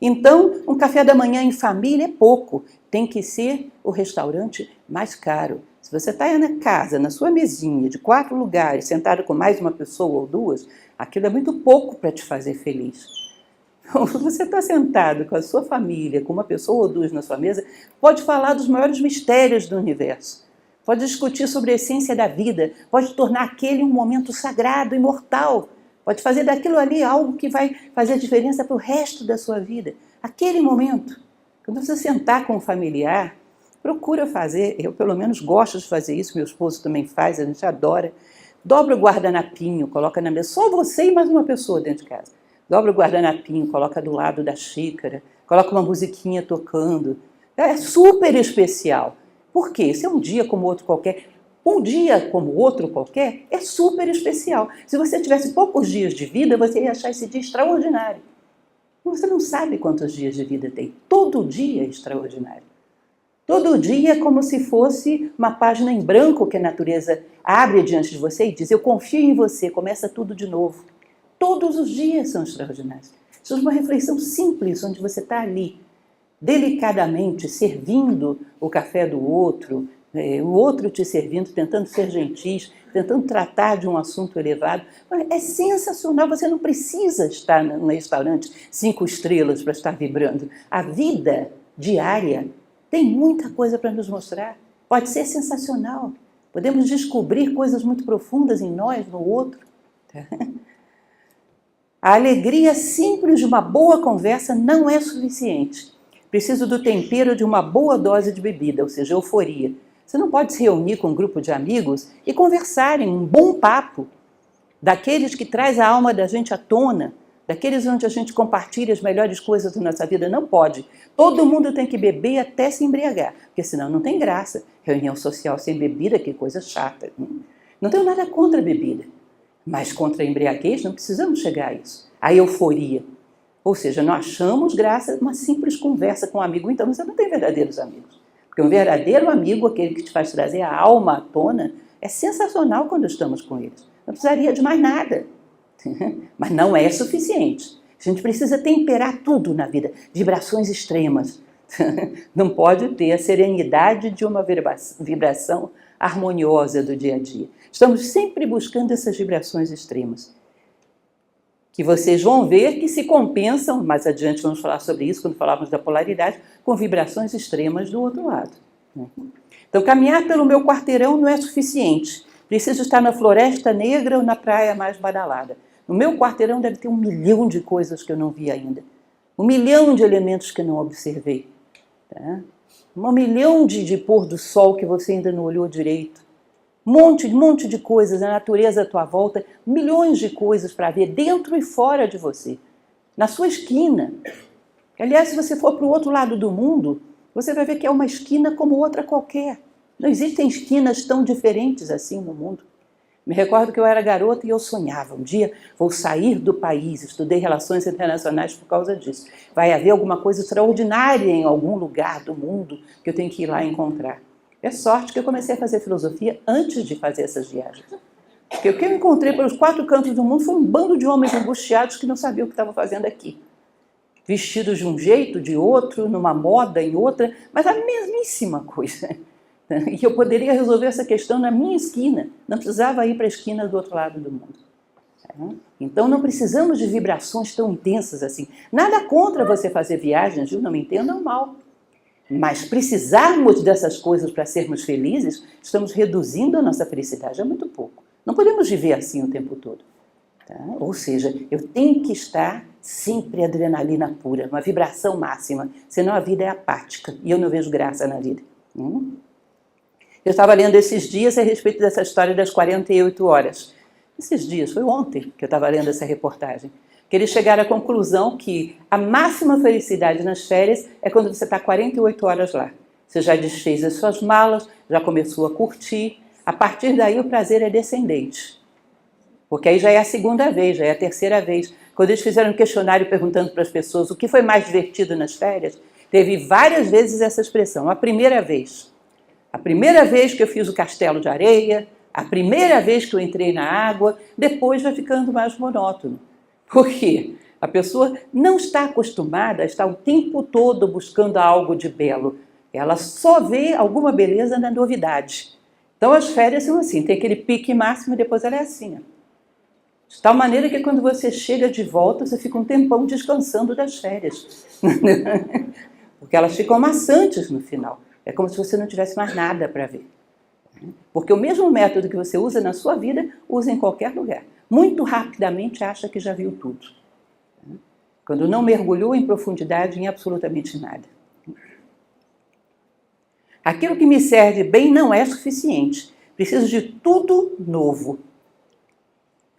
Então, um café da manhã em família é pouco. Tem que ser o restaurante mais caro. Se você está na casa, na sua mesinha, de 4 lugares, sentado com mais uma pessoa ou duas, aquilo é muito pouco para te fazer feliz. Se você está sentado com a sua família, com uma pessoa ou duas na sua mesa, pode falar dos maiores mistérios do universo. Pode discutir sobre a essência da vida. Pode tornar aquele um momento sagrado, imortal. Pode fazer daquilo ali algo que vai fazer a diferença para o resto da sua vida. Aquele momento, quando você sentar com um familiar, procura fazer, eu pelo menos gosto de fazer isso, meu esposo também faz, a gente adora. Dobra o guardanapinho, coloca na mesa, só você e mais uma pessoa dentro de casa. Dobra o guardanapinho, coloca do lado da xícara, coloca uma musiquinha tocando. É super especial. Por quê? Esse é um dia como outro qualquer. Um dia como outro qualquer é super especial. Se você tivesse poucos dias de vida, você ia achar esse dia extraordinário. Você não sabe quantos dias de vida tem. Todo dia é extraordinário. Todo dia é como se fosse uma página em branco que a natureza abre diante de você e diz: eu confio em você, começa tudo de novo. Todos os dias são extraordinários. Isso é uma reflexão simples, onde você está ali, delicadamente, servindo o café do outro, o outro te servindo, tentando ser gentis, tentando tratar de um assunto elevado. É sensacional, você não precisa estar num restaurante 5 estrelas para estar vibrando. A vida diária tem muita coisa para nos mostrar. Pode ser sensacional. Podemos descobrir coisas muito profundas em nós, no outro. A alegria simples de uma boa conversa não é suficiente. Preciso do tempero de uma boa dose de bebida, ou seja, euforia. Você não pode se reunir com um grupo de amigos e conversarem um bom papo, daqueles que traz a alma da gente à tona, daqueles onde a gente compartilha as melhores coisas da nossa vida. Não pode. Todo mundo tem que beber até se embriagar, porque senão não tem graça. Reunião social sem bebida, que coisa chata. Não tenho nada contra a bebida, mas contra a embriaguez não precisamos chegar a isso. A euforia. Ou seja, nós achamos graça uma simples conversa com um amigo, então você não tem verdadeiros amigos. Porque um verdadeiro amigo, aquele que te faz trazer a alma à tona, é sensacional quando estamos com eles. Não precisaria de mais nada. Mas não é suficiente. A gente precisa temperar tudo na vida, vibrações extremas. Não pode ter a serenidade de uma vibração harmoniosa do dia a dia. Estamos sempre buscando essas vibrações extremas, que vocês vão ver que se compensam, mais adiante vamos falar sobre isso quando falarmos da polaridade, com vibrações extremas do outro lado. Então, caminhar pelo meu quarteirão não é suficiente. Preciso estar na Floresta Negra ou na praia mais badalada. No meu quarteirão deve ter 1 milhão de coisas que eu não vi ainda. 1 milhão de elementos que eu não observei. Tá? 1 milhão de pôr do sol que você ainda não olhou direito. Monte de coisas, a natureza à tua volta, milhões de coisas para ver dentro e fora de você. Na sua esquina. Aliás, se você for para o outro lado do mundo, você vai ver que é uma esquina como outra qualquer. Não existem esquinas tão diferentes assim no mundo. Me recordo que eu era garota e eu sonhava, um dia vou sair do país, estudei relações internacionais por causa disso. Vai haver alguma coisa extraordinária em algum lugar do mundo que eu tenho que ir lá encontrar. É sorte que eu comecei a fazer filosofia antes de fazer essas viagens. Porque o que eu encontrei pelos 4 cantos do mundo foi um bando de homens angustiados que não sabiam o que estavam fazendo aqui. Vestidos de um jeito, de outro, numa moda, em outra, mas a mesmíssima coisa. E eu poderia resolver essa questão na minha esquina, não precisava ir para a esquina do outro lado do mundo. Então não precisamos de vibrações tão intensas assim. Nada contra você fazer viagens, viu? Não me entendam mal. Mas precisarmos dessas coisas para sermos felizes, estamos reduzindo a nossa felicidade a muito pouco. Não podemos viver assim o tempo todo. Tá? Ou seja, eu tenho que estar sempre adrenalina pura, uma vibração máxima, senão a vida é apática e eu não vejo graça na vida. Eu estava lendo esses dias a respeito dessa história das 48 horas. Esses dias, foi ontem que eu estava lendo essa reportagem. Que eles chegaram à conclusão que a máxima felicidade nas férias é quando você está 48 horas lá. Você já desfez as suas malas, já começou a curtir. A partir daí o prazer é descendente. Porque aí já é a segunda vez, já é a terceira vez. Quando eles fizeram um questionário perguntando para as pessoas o que foi mais divertido nas férias, teve várias vezes essa expressão. A primeira vez que eu fiz o castelo de areia, a primeira vez que eu entrei na água, depois vai ficando mais monótono. Por quê? A pessoa não está acostumada a estar o tempo todo buscando algo de belo. Ela só vê alguma beleza na novidade. Então as férias são assim, tem aquele pique máximo e depois ela é assim. De tal maneira que quando você chega de volta, você fica um tempão descansando das férias. Porque elas ficam maçantes no final. É como se você não tivesse mais nada para ver. Porque o mesmo método que você usa na sua vida, usa em qualquer lugar. muito rapidamente acha que já viu tudo, quando não mergulhou em profundidade em absolutamente nada. Aquilo que me serve bem não é suficiente, preciso de tudo novo.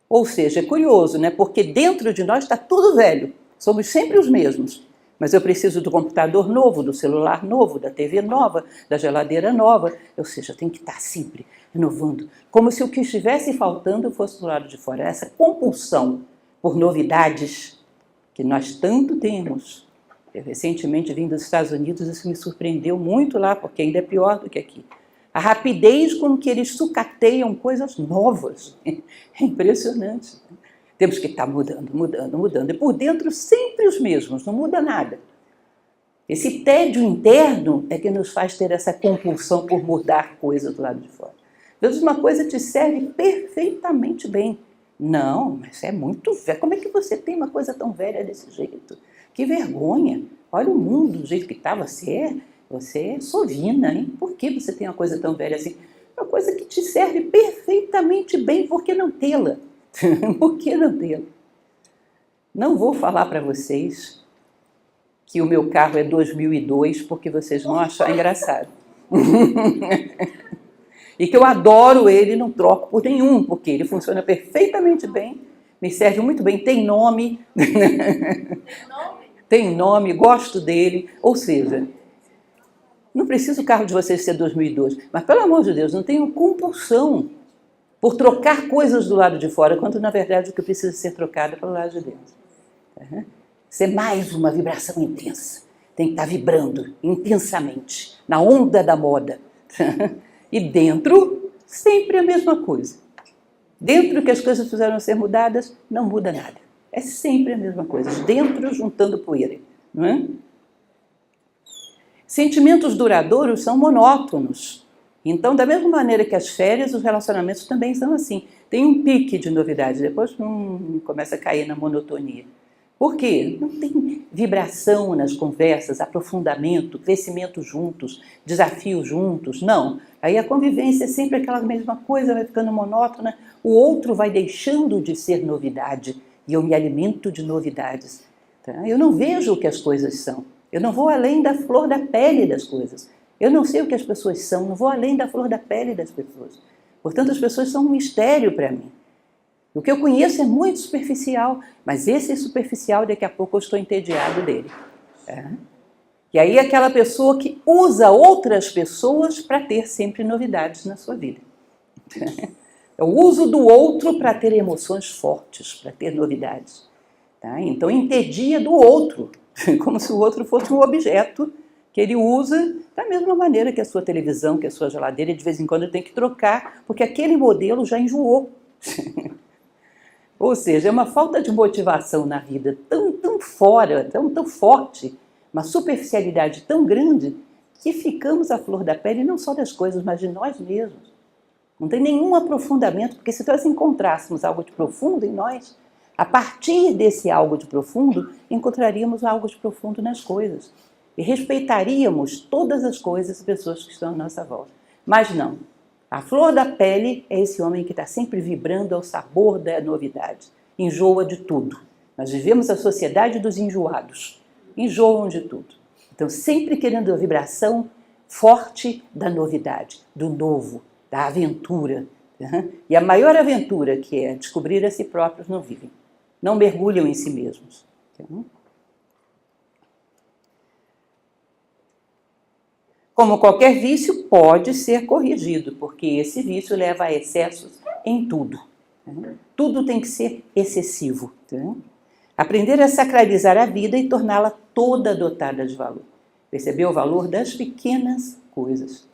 Ou seja, é curioso, né? Porque dentro de nós está tudo velho, somos sempre os mesmos. Mas eu preciso do computador novo, do celular novo, da TV nova, da geladeira nova. Ou seja, tem que estar sempre renovando, como se o que estivesse faltando fosse do lado de fora. Essa compulsão por novidades que nós tanto temos. Eu recentemente vim dos Estados Unidos e isso me surpreendeu muito lá, porque ainda é pior do que aqui. A rapidez com que eles sucateiam coisas novas. É impressionante. Temos que estar mudando, mudando, mudando. E por dentro sempre os mesmos, não muda nada. Esse tédio interno é que nos faz ter essa compulsão por mudar coisas do lado de fora. Às vezes uma coisa te serve perfeitamente bem. Não, mas é muito velho. Como é que você tem uma coisa tão velha desse jeito? Que vergonha. Olha o mundo do jeito que está. Você é sovina, hein? Por que você tem uma coisa tão velha assim? Uma coisa que te serve perfeitamente bem, por que não tê-la? Por que não tê-la? Não vou falar para vocês que o meu carro é 2002, porque vocês vão achar engraçado. E que eu adoro ele, não troco por nenhum, porque ele funciona perfeitamente bem, me serve muito bem, tem nome, tem nome, gosto dele, ou seja, não precisa o carro de vocês ser 2002, mas pelo amor de Deus, não tenham compulsão por trocar coisas do lado de fora, quando na verdade o que precisa ser trocado é pelo lado de dentro. Ser mais uma vibração intensa, tem que estar vibrando intensamente, na onda da moda. E dentro, sempre a mesma coisa. Dentro que as coisas precisaram ser mudadas, não muda nada. É sempre a mesma coisa. Dentro, juntando poeira. Não é? Sentimentos duradouros são monótonos. Então, da mesma maneira que as férias, os relacionamentos também são assim. Tem um pique de novidade, depois começa a cair na monotonia. Por quê? Não tem vibração nas conversas, aprofundamento, crescimento juntos, desafios juntos, não. Aí a convivência é sempre aquela mesma coisa, vai ficando monótona, o outro vai deixando de ser novidade e eu me alimento de novidades. Tá? Eu não vejo o que as coisas são, eu não vou além da flor da pele das coisas, eu não sei o que as pessoas são, não vou além da flor da pele das pessoas. Portanto, as pessoas são um mistério para mim. O que eu conheço é muito superficial, mas esse superficial, daqui a pouco eu estou entediado dele. E aí aquela pessoa que usa outras pessoas para ter sempre novidades na sua vida. É o uso do outro para ter emoções fortes, para ter novidades. Tá? Então entedia do outro, como se o outro fosse um objeto que ele usa da mesma maneira que a sua televisão, que a sua geladeira, e de vez em quando tem que trocar, porque aquele modelo já enjoou. Ou seja, é uma falta de motivação na vida tão fora, tão forte, uma superficialidade tão grande, que ficamos à flor da pele não só das coisas, mas de nós mesmos. Não tem nenhum aprofundamento, porque se nós encontrássemos algo de profundo em nós, a partir desse algo de profundo, encontraríamos algo de profundo nas coisas. E respeitaríamos todas as coisas e pessoas que estão à nossa volta. Mas não. A flor da pele é esse homem que está sempre vibrando ao sabor da novidade. Enjoa de tudo. Nós vivemos a sociedade dos enjoados. Enjoam de tudo. Então, sempre querendo a vibração forte da novidade, do novo, da aventura. E a maior aventura, que é descobrir a si próprios, não vivem. Não mergulham em si mesmos. Como qualquer vício, pode ser corrigido, porque esse vício leva a excessos em tudo. Tudo tem que ser excessivo. Aprender a sacralizar a vida e torná-la toda dotada de valor. Perceber o valor das pequenas coisas.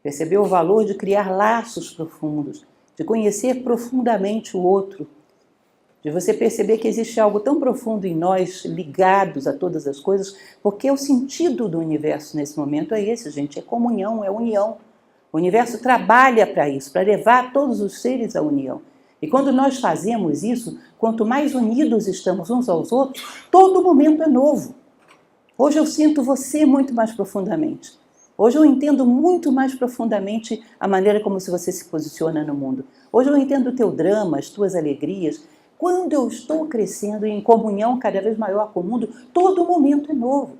Perceber o valor de criar laços profundos, de conhecer profundamente o outro, de você perceber que existe algo tão profundo em nós, ligados a todas as coisas, porque o sentido do universo nesse momento é esse, gente, é comunhão, é união. O universo trabalha para isso, para levar todos os seres à união. E quando nós fazemos isso, quanto mais unidos estamos uns aos outros, todo momento é novo. Hoje eu sinto você muito mais profundamente. Hoje eu entendo muito mais profundamente a maneira como você se posiciona no mundo. Hoje eu entendo o teu drama, as tuas alegrias. Quando eu estou crescendo em comunhão cada vez maior com o mundo, todo momento é novo.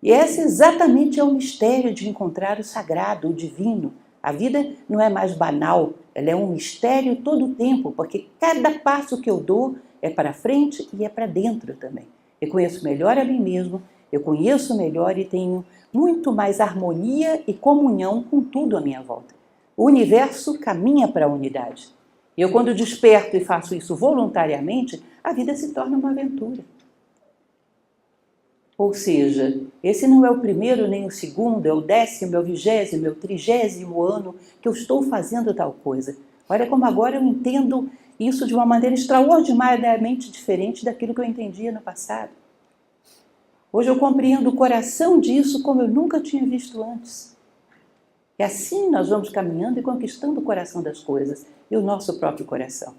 E esse exatamente é o mistério de encontrar o sagrado, o divino. A vida não é mais banal, ela é um mistério todo o tempo, porque cada passo que eu dou é para frente e é para dentro também. Eu conheço melhor a mim mesmo, eu conheço melhor e tenho muito mais harmonia e comunhão com tudo à minha volta. O universo caminha para a unidade. E eu, quando desperto e faço isso voluntariamente, a vida se torna uma aventura. Ou seja, esse não é o primeiro nem o segundo, é o 10º, é o 20º, é o 30º ano que eu estou fazendo tal coisa. Olha como agora eu entendo isso de uma maneira extraordinariamente diferente daquilo que eu entendia no passado. Hoje eu compreendo o coração disso como eu nunca tinha visto antes. E assim nós vamos caminhando e conquistando o coração das coisas e o nosso próprio coração.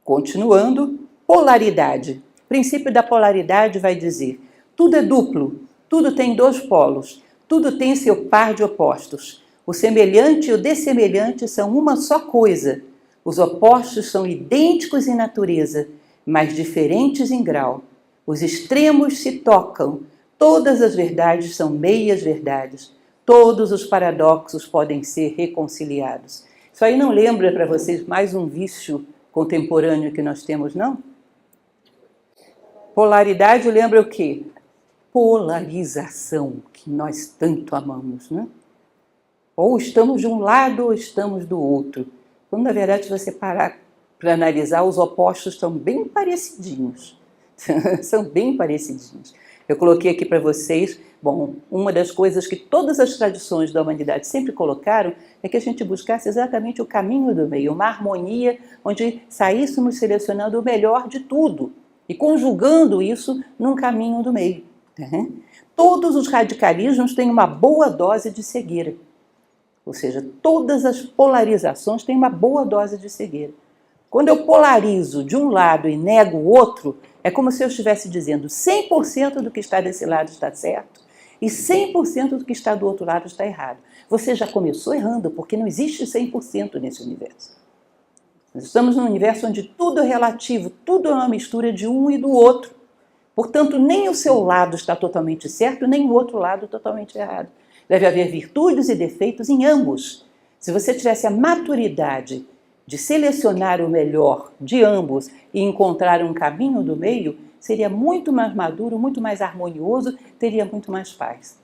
Continuando, polaridade. O princípio da polaridade vai dizer: tudo é duplo, tudo tem dois polos, tudo tem seu par de opostos. O semelhante e o dessemelhante são uma só coisa. Os opostos são idênticos em natureza, mas diferentes em grau. Os extremos se tocam. Todas as verdades são meias verdades. Todos os paradoxos podem ser reconciliados. Isso aí não lembra para vocês mais um vício contemporâneo que nós temos, não? Polaridade lembra o quê? Polarização, que nós tanto amamos, né? Ou estamos de um lado ou estamos do outro. Quando, na verdade, se você parar para analisar, os opostos estão bem parecidinhos. São bem parecidinhos. Eu coloquei aqui para vocês, bom, uma das coisas que todas as tradições da humanidade sempre colocaram é que a gente buscasse exatamente o caminho do meio, uma harmonia onde saíssemos selecionando o melhor de tudo e conjugando isso num caminho do meio. Todos os radicalismos têm uma boa dose de cegueira. Ou seja, todas as polarizações têm uma boa dose de cegueira. Quando eu polarizo de um lado e nego o outro, é como se eu estivesse dizendo 100% do que está desse lado está certo e 100% do que está do outro lado está errado. Você já começou errando, porque não existe 100% nesse universo. Nós estamos num universo onde tudo é relativo, tudo é uma mistura de um e do outro. Portanto, nem o seu lado está totalmente certo, nem o outro lado totalmente errado. Deve haver virtudes e defeitos em ambos. Se você tivesse a maturidade de selecionar o melhor de ambos e encontrar um caminho do meio, seria muito mais maduro, muito mais harmonioso, teria muito mais paz.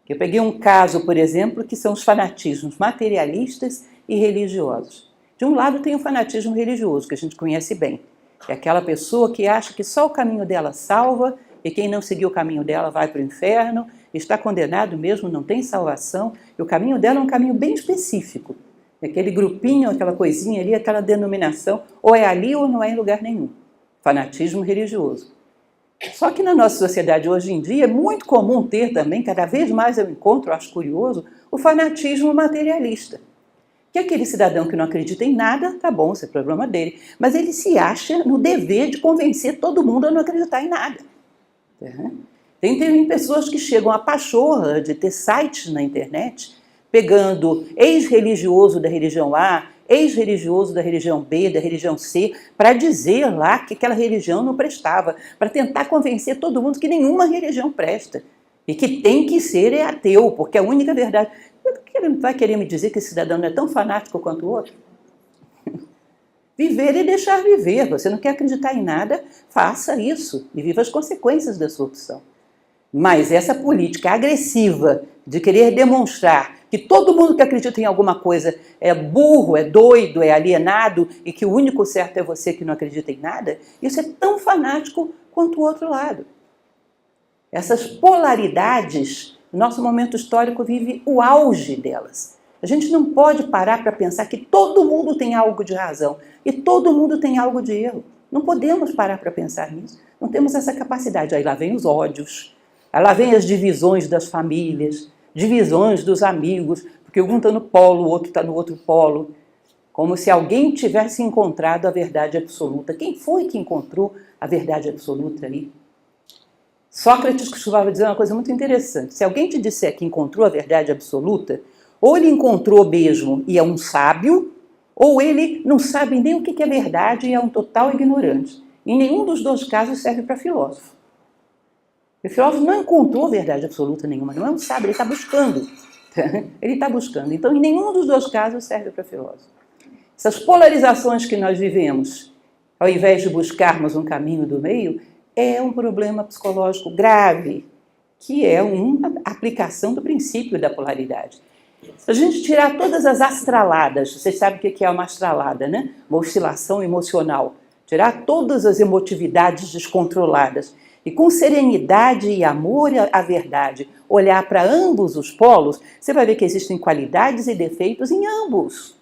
Eu peguei um caso, por exemplo, que são os fanatismos materialistas e religiosos. De um lado tem o fanatismo religioso, que a gente conhece bem. É aquela pessoa que acha que só o caminho dela salva e quem não seguir o caminho dela vai para o inferno, está condenado mesmo, não tem salvação. E o caminho dela é um caminho bem específico. Aquele grupinho, aquela coisinha ali, aquela denominação, ou é ali ou não é em lugar nenhum. Fanatismo religioso. Só que na nossa sociedade hoje em dia é muito comum ter também, cada vez mais eu encontro, acho curioso, o fanatismo materialista. Que é aquele cidadão que não acredita em nada, tá bom, isso é problema dele, mas ele se acha no dever de convencer todo mundo a não acreditar em nada. Tem pessoas que chegam à pachorra de ter sites na internet, pegando ex-religioso da religião A, ex-religioso da religião B, da religião C, para dizer lá que aquela religião não prestava, para tentar convencer todo mundo que nenhuma religião presta e que tem que ser ateu, porque é a única verdade. Ele vai querer me dizer que esse cidadão não é tão fanático quanto o outro? Viver e deixar viver. Você não quer acreditar em nada, faça isso e viva as consequências da sua opção. Mas essa política agressiva de querer demonstrar que todo mundo que acredita em alguma coisa é burro, é doido, é alienado e que o único certo é você que não acredita em nada, isso é tão fanático quanto o outro lado. Essas polaridades, o nosso momento histórico vive o auge delas. A gente não pode parar para pensar que todo mundo tem algo de razão e todo mundo tem algo de erro. Não podemos parar para pensar nisso. Não temos essa capacidade. Aí lá vem os ódios, aí lá vem as divisões das famílias, divisões dos amigos, porque um está no polo, o outro está no outro polo. Como se alguém tivesse encontrado a verdade absoluta. Quem foi que encontrou a verdade absoluta ali? Sócrates costumava dizer uma coisa muito interessante. Se alguém te disser que encontrou a verdade absoluta, ou ele encontrou mesmo e é um sábio, ou ele não sabe nem o que é verdade e é um total ignorante. Em nenhum dos dois casos serve para filósofo. O filósofo não encontrou verdade absoluta nenhuma, não é um sábio, ele está buscando. Ele está buscando. Então, em nenhum dos dois casos serve para filósofo. Essas polarizações que nós vivemos, ao invés de buscarmos um caminho do meio, é um problema psicológico grave, que é uma aplicação do princípio da polaridade. Se a gente tirar todas as astraladas, vocês sabem o que é uma astralada, né? Uma oscilação emocional. Tirar todas as emotividades descontroladas e com serenidade e amor à verdade, olhar para ambos os polos, você vai ver que existem qualidades e defeitos em ambos.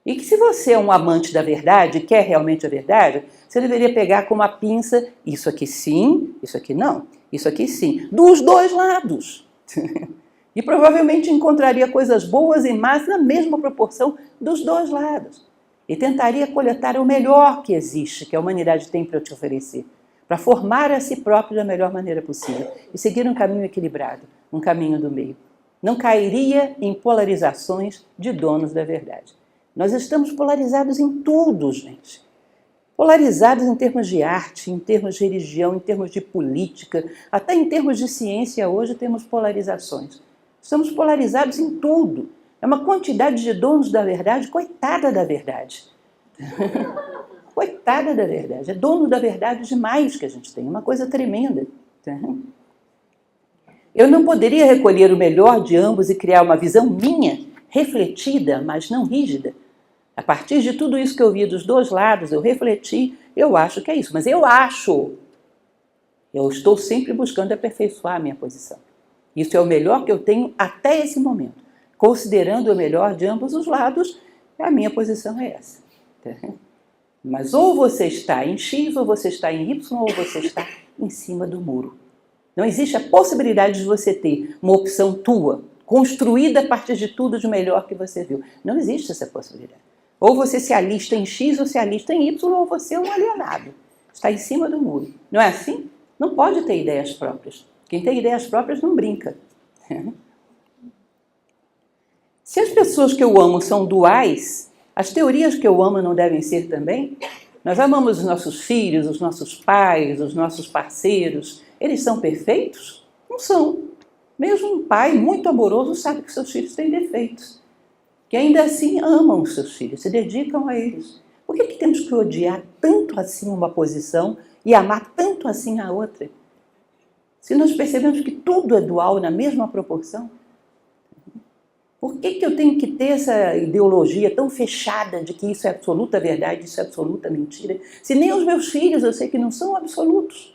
E que se você é um amante da verdade, quer realmente a verdade, você deveria pegar com uma pinça, isso aqui sim, isso aqui não, isso aqui sim, dos dois lados. E provavelmente encontraria coisas boas e más na mesma proporção dos dois lados. E tentaria coletar o melhor que existe, que a humanidade tem para te oferecer, para formar a si próprio da melhor maneira possível e seguir um caminho equilibrado, um caminho do meio. Não cairia em polarizações de donos da verdade. Nós estamos polarizados em tudo, gente. Polarizados em termos de arte, em termos de religião, em termos de política, até em termos de ciência hoje temos polarizações. Estamos polarizados em tudo. É uma quantidade de donos da verdade, coitada da verdade. Coitada da verdade. É dono da verdade demais que a gente tem, uma coisa tremenda. Eu não poderia recolher o melhor de ambos e criar uma visão minha, refletida, mas não rígida. A partir de tudo isso que eu vi dos dois lados, eu refleti, eu acho que é isso. Mas eu acho. Eu estou sempre buscando aperfeiçoar a minha posição. Isso é o melhor que eu tenho até esse momento. Considerando o melhor de ambos os lados, a minha posição é essa. Mas ou você está em X, ou você está em Y, ou você está em cima do muro. Não existe a possibilidade de você ter uma opção tua, construída a partir de tudo de melhor que você viu. Não existe essa possibilidade. Ou você se alista em X, ou se alista em Y, ou você é um alienado. Está em cima do muro. Não é assim? Não pode ter ideias próprias. Quem tem ideias próprias não brinca. Se as pessoas que eu amo são duais, as teorias que eu amo não devem ser também? Nós amamos os nossos filhos, os nossos pais, os nossos parceiros. Eles são perfeitos? Não são. Mesmo um pai muito amoroso sabe que seus filhos têm defeitos. Que ainda assim amam os seus filhos, se dedicam a eles. Por que temos que odiar tanto assim uma posição e amar tanto assim a outra? Se nós percebemos que tudo é dual na mesma proporção, por que eu tenho que ter essa ideologia tão fechada de que isso é absoluta verdade, isso é absoluta mentira? Se nem os meus filhos eu sei que não são absolutos.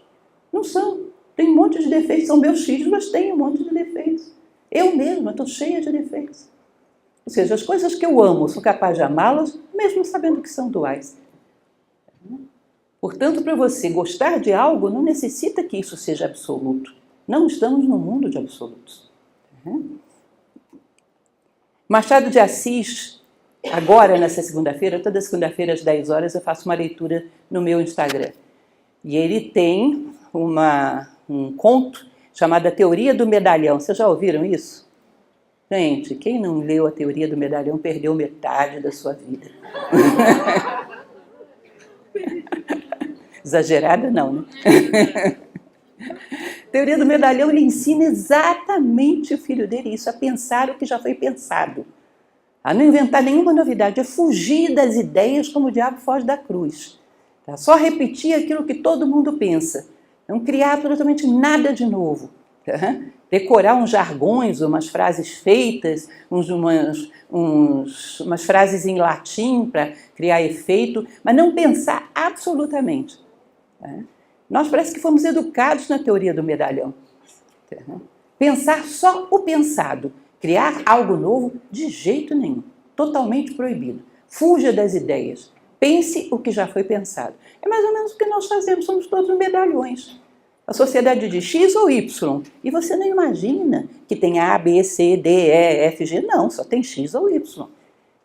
Não são. Tem um monte de defeitos, são meus filhos, mas tem um monte de defeitos. Eu mesma estou cheia de defeitos. Ou seja, as coisas que eu amo, sou capaz de amá-las, mesmo sabendo que são duais. Portanto, para você gostar de algo, não necessita que isso seja absoluto. Não estamos num mundo de absolutos. Machado de Assis, agora nessa segunda-feira, toda segunda-feira às 10 horas, eu faço uma leitura no meu Instagram. E ele tem um conto chamado A Teoria do Medalhão. Vocês já ouviram isso? Gente, quem não leu A Teoria do Medalhão perdeu metade da sua vida. Exagerada não, né? A Teoria do Medalhão, ele ensina exatamente o filho dele isso, a pensar o que já foi pensado. A não inventar nenhuma novidade, a fugir das ideias como o diabo foge da cruz. Tá? Só repetir aquilo que todo mundo pensa. Não criar absolutamente nada de novo. Tá? Decorar uns jargões, umas frases feitas, umas frases em latim para criar efeito, mas não pensar absolutamente. Tá? Nós parece que fomos educados na teoria do medalhão. Tá? Pensar só o pensado, criar algo novo de jeito nenhum, totalmente proibido. Fuja das ideias, pense o que já foi pensado. É mais ou menos o que nós fazemos, somos todos medalhões. A sociedade de X ou Y. E você não imagina que tem A, B, C, D, E, F, G. Não, só tem X ou Y.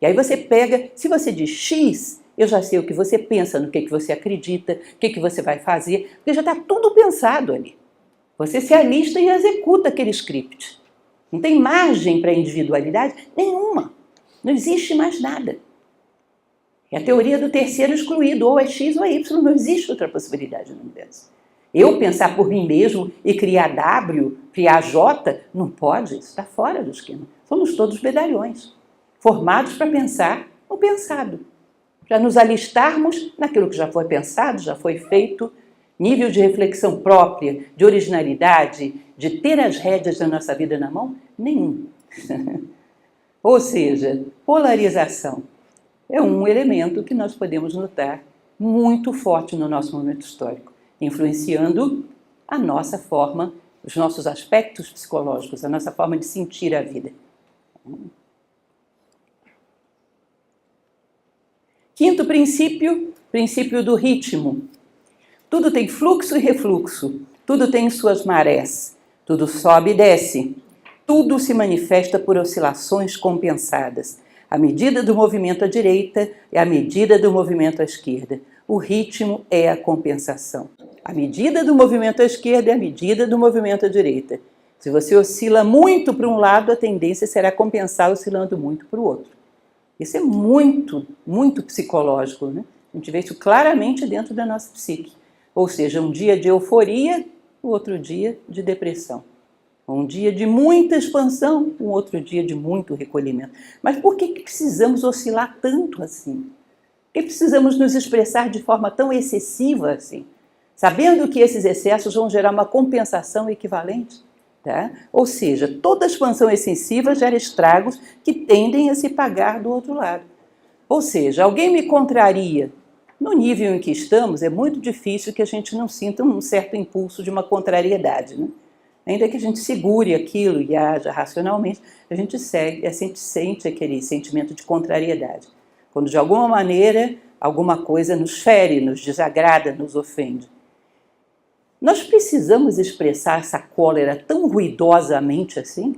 E aí você pega, se você diz X, eu já sei o que você pensa, no que você acredita, o que você vai fazer, porque já está tudo pensado ali. Você se alista e executa aquele script. Não tem margem para individualidade nenhuma. Não existe mais nada. É a teoria do terceiro excluído, ou é X ou é Y, não existe outra possibilidade no universo. Eu pensar por mim mesmo e criar W, criar J, não pode, isso está fora do esquema. Somos todos medalhões, formados para pensar no pensado, para nos alistarmos naquilo que já foi pensado, já foi feito, nível de reflexão própria, de originalidade, de ter as rédeas da nossa vida na mão, nenhum. Ou seja, polarização é um elemento que nós podemos notar muito forte no nosso momento histórico, influenciando a nossa forma, os nossos aspectos psicológicos, a nossa forma de sentir a vida. Quinto princípio, princípio do ritmo. Tudo tem fluxo e refluxo, tudo tem suas marés, tudo sobe e desce, tudo se manifesta por oscilações compensadas. A medida do movimento à direita é a medida do movimento à esquerda. O ritmo é a compensação. A medida do movimento à esquerda é a medida do movimento à direita. Se você oscila muito para um lado, a tendência será compensar oscilando muito para o outro. Isso é muito, muito psicológico, né? A gente vê isso claramente dentro da nossa psique. Ou seja, um dia de euforia, o outro dia de depressão. Um dia de muita expansão, um outro dia de muito recolhimento. Mas por que precisamos oscilar tanto assim? Por que precisamos nos expressar de forma tão excessiva assim? Sabendo que esses excessos vão gerar uma compensação equivalente? Tá? Ou seja, toda expansão excessiva gera estragos que tendem a se pagar do outro lado. Ou seja, alguém me contraria. No nível em que estamos, é muito difícil que a gente não sinta um certo impulso de uma contrariedade, né? Ainda que a gente segure aquilo e haja racionalmente, a gente sempre sente aquele sentimento de contrariedade. Quando de alguma maneira alguma coisa nos fere, nos desagrada, nos ofende. Nós precisamos expressar essa cólera tão ruidosamente assim?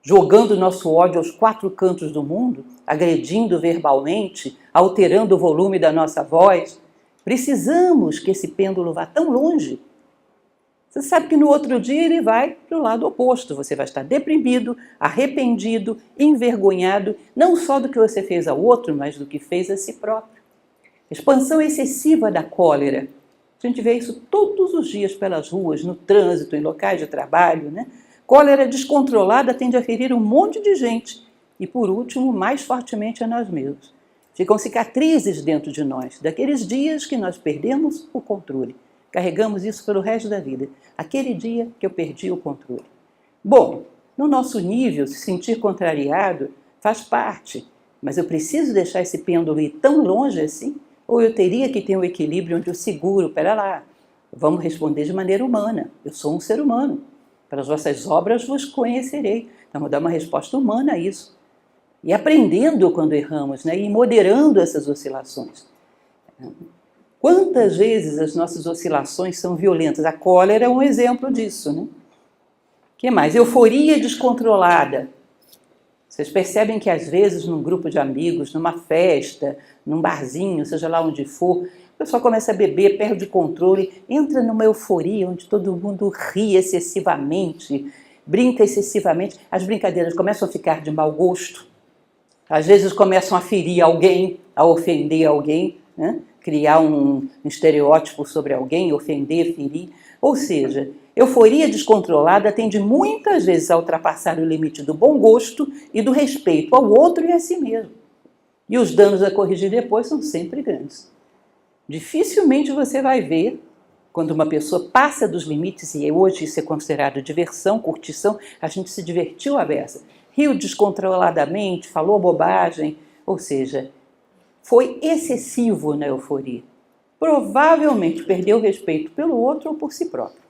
Jogando nosso ódio aos quatro cantos do mundo, agredindo verbalmente, alterando o volume da nossa voz? Precisamos que esse pêndulo vá tão longe? Você sabe que no outro dia ele vai para o lado oposto. Você vai estar deprimido, arrependido, envergonhado, não só do que você fez ao outro, mas do que fez a si próprio. Expansão excessiva da cólera. A gente vê isso todos os dias pelas ruas, no trânsito, em locais de trabalho, né? Cólera descontrolada tende a ferir um monte de gente e, por último, mais fortemente a nós mesmos. Ficam cicatrizes dentro de nós, daqueles dias que nós perdemos o controle. Carregamos isso pelo resto da vida. Aquele dia que eu perdi o controle. Bom, no nosso nível, se sentir contrariado faz parte, mas eu preciso deixar esse pêndulo ir tão longe assim? Ou eu teria que ter um equilíbrio onde eu seguro, pera lá, vamos responder de maneira humana. Eu sou um ser humano. Pelas vossas obras vos conhecerei. Então, vou dar uma resposta humana a isso. E aprendendo quando erramos, né? E moderando essas oscilações. Quantas vezes as nossas oscilações são violentas? A cólera é um exemplo disso, né? O que mais? Euforia descontrolada. Vocês percebem que às vezes num grupo de amigos, numa festa, num barzinho, seja lá onde for, o pessoal começa a beber, perde o controle, entra numa euforia onde todo mundo ri excessivamente, brinca excessivamente. As brincadeiras começam a ficar de mau gosto. Às vezes começam a ferir alguém, a ofender alguém, né? Criar um estereótipo sobre alguém, ofender, ferir. Ou seja, euforia descontrolada tende muitas vezes a ultrapassar o limite do bom gosto e do respeito ao outro e a si mesmo. E os danos a corrigir depois são sempre grandes. Dificilmente você vai ver, quando uma pessoa passa dos limites, e hoje isso é considerado diversão, curtição, a gente se divertiu à beça, riu descontroladamente, falou bobagem, ou seja, foi excessivo na euforia. Provavelmente perdeu o respeito pelo outro ou por si próprio.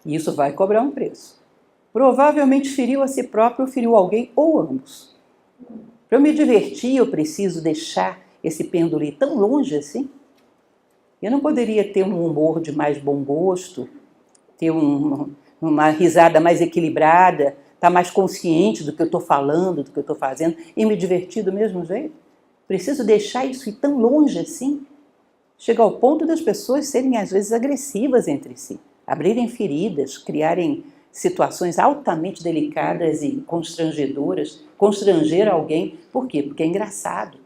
E isso vai cobrar um preço. Provavelmente feriu a si próprio ou feriu alguém ou ambos. Para eu me divertir, eu preciso deixar esse pêndulo ir tão longe assim? Eu não poderia ter um humor de mais bom gosto, ter uma risada mais equilibrada, estar mais consciente do que eu estou falando, do que eu estou fazendo e me divertir do mesmo jeito? Preciso deixar isso ir tão longe assim? Chega ao ponto das pessoas serem às vezes agressivas entre si. abrirem feridas, criarem situações altamente delicadas e constrangedoras, constranger alguém. Por quê? Porque é engraçado.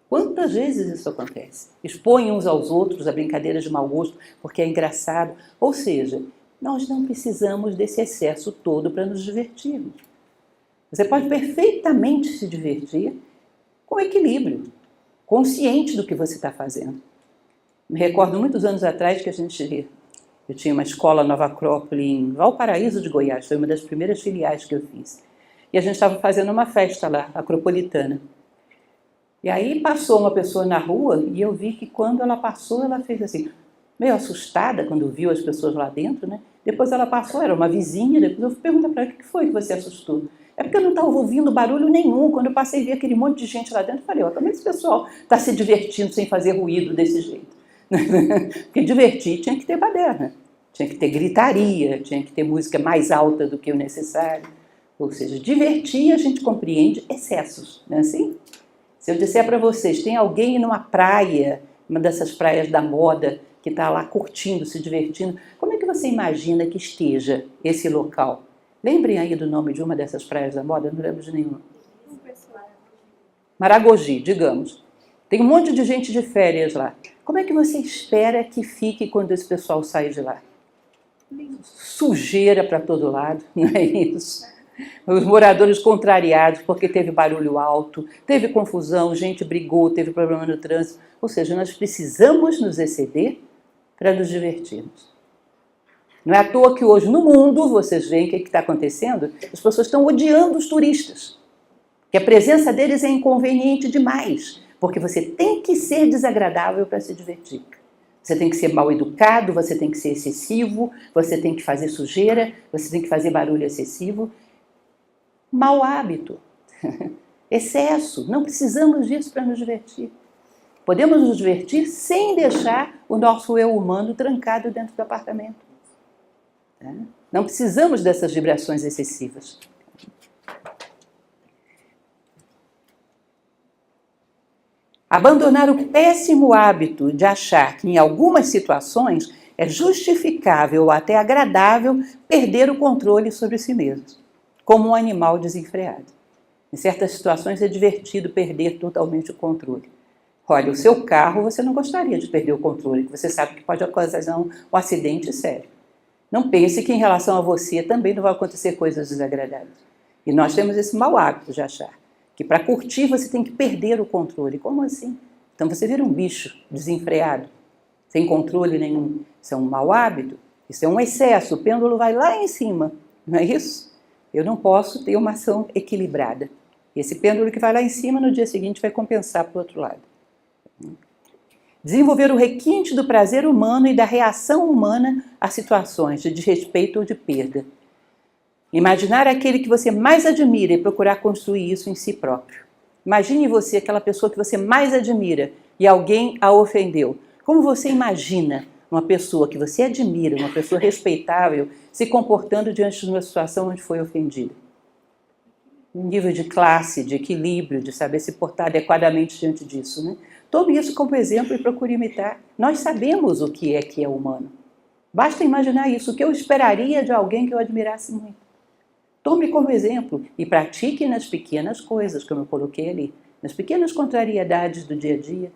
Quantas vezes isso acontece? Expõem uns aos outros a brincadeiras de mau gosto porque é engraçado. Ou seja, nós não precisamos desse excesso todo para nos divertirmos. Você pode perfeitamente se divertir com equilíbrio, consciente do que você está fazendo. Me recordo muitos anos atrás que eu tinha uma escola Nova Acrópole em Valparaíso de Goiás, foi uma das primeiras filiais que eu fiz. E a gente estava fazendo uma festa lá, acropolitana. E aí passou uma pessoa na rua e eu vi que quando ela passou, ela fez assim, meio assustada quando viu as pessoas lá dentro, né? Depois ela passou, era uma vizinha, depois eu perguntei para ela, o que foi que você assustou? É porque eu não estava ouvindo barulho nenhum. Quando eu passei e vi aquele monte de gente lá dentro, eu falei, ó, como esse pessoal está se divertindo sem fazer ruído desse jeito? Porque divertir tinha que ter baderna, tinha que ter gritaria, tinha que ter música mais alta do que o necessário. Ou seja, divertir a gente compreende excessos, não é assim? Se eu disser para vocês, tem alguém numa praia, uma dessas praias da moda, que está lá curtindo, se divertindo, como é que você imagina que esteja esse local? Lembrem aí do nome de uma dessas praias da moda, eu não lembro de nenhuma. Maragogi, digamos. Tem um monte de gente de férias lá. Como é que você espera que fique quando esse pessoal sai de lá? Sujeira para todo lado, não é isso? Os moradores contrariados porque teve barulho alto, teve confusão, gente brigou, teve problema no trânsito. Ou seja, nós precisamos nos exceder para nos divertirmos. Não é à toa que hoje no mundo, vocês veem o que está acontecendo, as pessoas estão odiando os turistas. Que a presença deles é inconveniente demais, porque você tem que ser desagradável para se divertir. Você tem que ser mal educado, você tem que ser excessivo, você tem que fazer sujeira, você tem que fazer barulho excessivo. Mau hábito, excesso, não precisamos disso para nos divertir. Podemos nos divertir sem deixar o nosso eu humano trancado dentro do apartamento. Não precisamos dessas vibrações excessivas. Abandonar o péssimo hábito de achar que em algumas situações é justificável ou até agradável perder o controle sobre si mesmo, como um animal desenfreado. Em certas situações é divertido perder totalmente o controle. Olha, o seu carro você não gostaria de perder o controle, porque você sabe que pode ocasionar um acidente sério. Não pense que em relação a você também não vai acontecer coisas desagradáveis. E nós temos esse mau hábito de achar que para curtir você tem que perder o controle. Como assim? Então você vira um bicho desenfreado, sem controle nenhum. Isso é um mau hábito, isso é um excesso, o pêndulo vai lá em cima, não é isso? Eu não posso ter uma ação equilibrada. Esse pêndulo que vai lá em cima, no dia seguinte vai compensar para o outro lado. Desenvolver o requinte do prazer humano e da reação humana a situações de desrespeito ou de perda. Imaginar aquele que você mais admira e procurar construir isso em si próprio. Imagine você, aquela pessoa que você mais admira e alguém a ofendeu. Como você imagina uma pessoa que você admira, uma pessoa respeitável, se comportando diante de uma situação onde foi ofendida? Um nível de classe, de equilíbrio, de saber se portar adequadamente diante disso, né? Tome isso como exemplo e procure imitar. Nós sabemos o que é humano. Basta imaginar isso, o que eu esperaria de alguém que eu admirasse muito. Tome como exemplo e pratique nas pequenas coisas, como eu coloquei ali, nas pequenas contrariedades do dia a dia,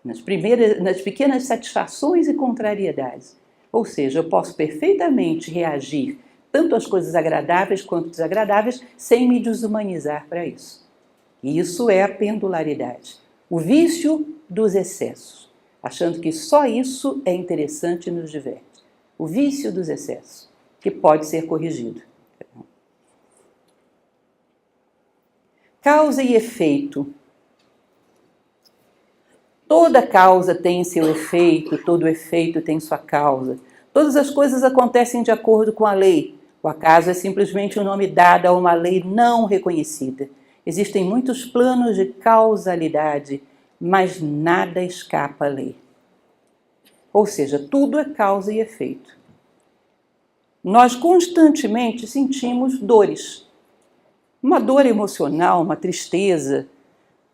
nas pequenas satisfações e contrariedades. Ou seja, eu posso perfeitamente reagir tanto às coisas agradáveis quanto desagradáveis sem me desumanizar para isso. E isso é a pendularidade, o vício dos excessos, achando que só isso é interessante e nos diverte. O vício dos excessos, que pode ser corrigido. Causa e efeito. Toda causa tem seu efeito, todo efeito tem sua causa. Todas as coisas acontecem de acordo com a lei. O acaso é simplesmente um nome dado a uma lei não reconhecida. Existem muitos planos de causalidade, mas nada escapa à lei. Ou seja, tudo é causa e efeito. Nós constantemente sentimos dores. Uma dor emocional, uma tristeza,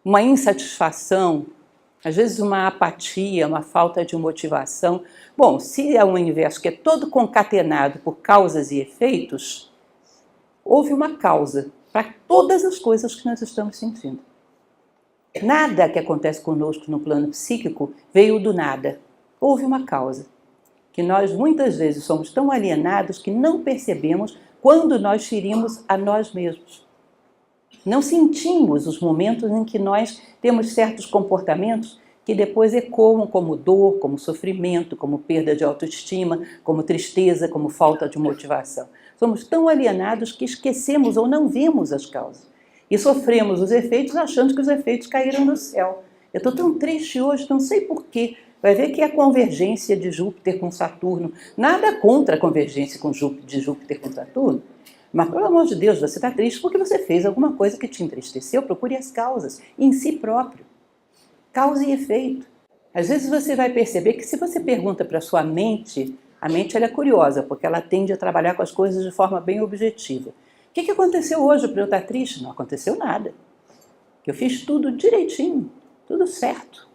uma insatisfação, Às vezes uma apatia, uma falta de motivação. Bom, se é um universo que é todo concatenado por causas e efeitos, houve uma causa para todas as coisas que nós estamos sentindo. Nada que acontece conosco no plano psíquico veio do nada. Houve uma causa. Que nós muitas vezes somos tão alienados que não percebemos quando nós ferimos a nós mesmos. Não sentimos os momentos em que nós temos certos comportamentos que depois ecoam como dor, como sofrimento, como perda de autoestima, como tristeza, como falta de motivação. Somos tão alienados que esquecemos ou não vemos as causas. E sofremos os efeitos achando que os efeitos caíram do céu. Eu estou tão triste hoje, não sei porquê. Vai ver que é a convergência de Júpiter com Saturno. Nada contra a convergência de Júpiter com Saturno. Mas, pelo amor de Deus, você está triste porque você fez alguma coisa que te entristeceu. Procure as causas em si próprio. Causa e efeito. Às vezes você vai perceber que se você pergunta para a sua mente, a mente ela é curiosa, porque ela tende a trabalhar com as coisas de forma bem objetiva. O que aconteceu hoje para eu estar triste? Não aconteceu nada. Eu fiz tudo direitinho, tudo certo.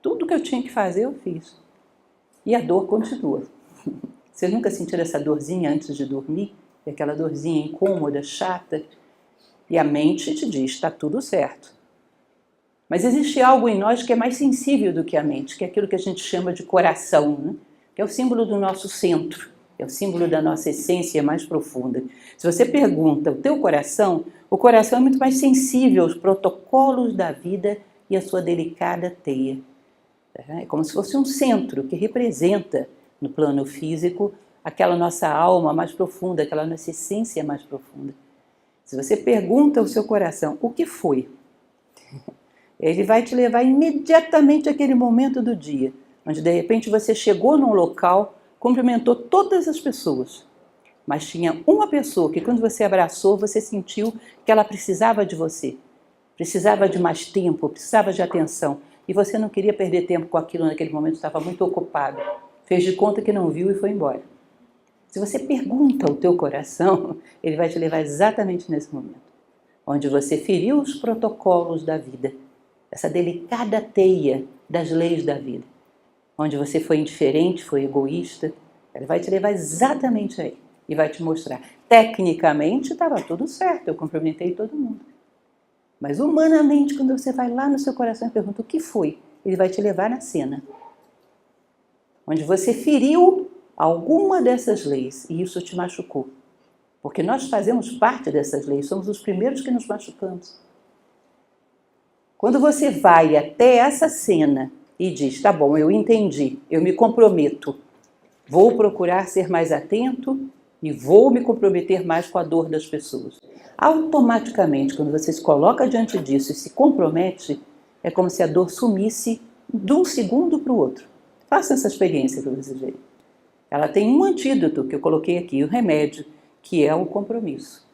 Tudo que eu tinha que fazer, eu fiz. E a dor continua. Vocês nunca sentiram essa dorzinha antes de dormir? Aquela dorzinha incômoda, chata? E a mente te diz, está tudo certo. Mas existe algo em nós que é mais sensível do que a mente, que é aquilo que a gente chama de coração, né? Que é o símbolo do nosso centro, é o símbolo da nossa essência mais profunda. Se você pergunta o teu coração, o coração é muito mais sensível aos protocolos da vida e à sua delicada teia. É como se fosse um centro que representa, no plano físico, aquela nossa alma mais profunda, aquela nossa essência mais profunda. Se você pergunta ao seu coração, o que foi? Ele vai te levar imediatamente àquele momento do dia, onde de repente você chegou num local, cumprimentou todas as pessoas, mas tinha uma pessoa que quando você abraçou, você sentiu que ela precisava de você, precisava de mais tempo, precisava de atenção, e você não queria perder tempo com aquilo naquele momento, estava muito ocupado, fez de conta que não viu e foi embora. Se você pergunta ao teu coração, ele vai te levar exatamente nesse momento, onde você feriu os protocolos da vida, essa delicada teia das leis da vida, onde você foi indiferente, foi egoísta, ele vai te levar exatamente aí e vai te mostrar. Tecnicamente estava tudo certo, eu cumprimentei todo mundo. Mas humanamente, quando você vai lá no seu coração e pergunta o que foi, ele vai te levar na cena, onde você feriu alguma dessas leis e isso te machucou. Porque nós fazemos parte dessas leis, somos os primeiros que nos machucamos. Quando você vai até essa cena e diz, tá bom, eu entendi, eu me comprometo, vou procurar ser mais atento e vou me comprometer mais com a dor das pessoas. Automaticamente, quando você se coloca diante disso e se compromete, é como se a dor sumisse de um segundo para o outro. Faça essa experiência para vocês verem. Ela tem um antídoto que eu coloquei aqui, o remédio, que é o compromisso.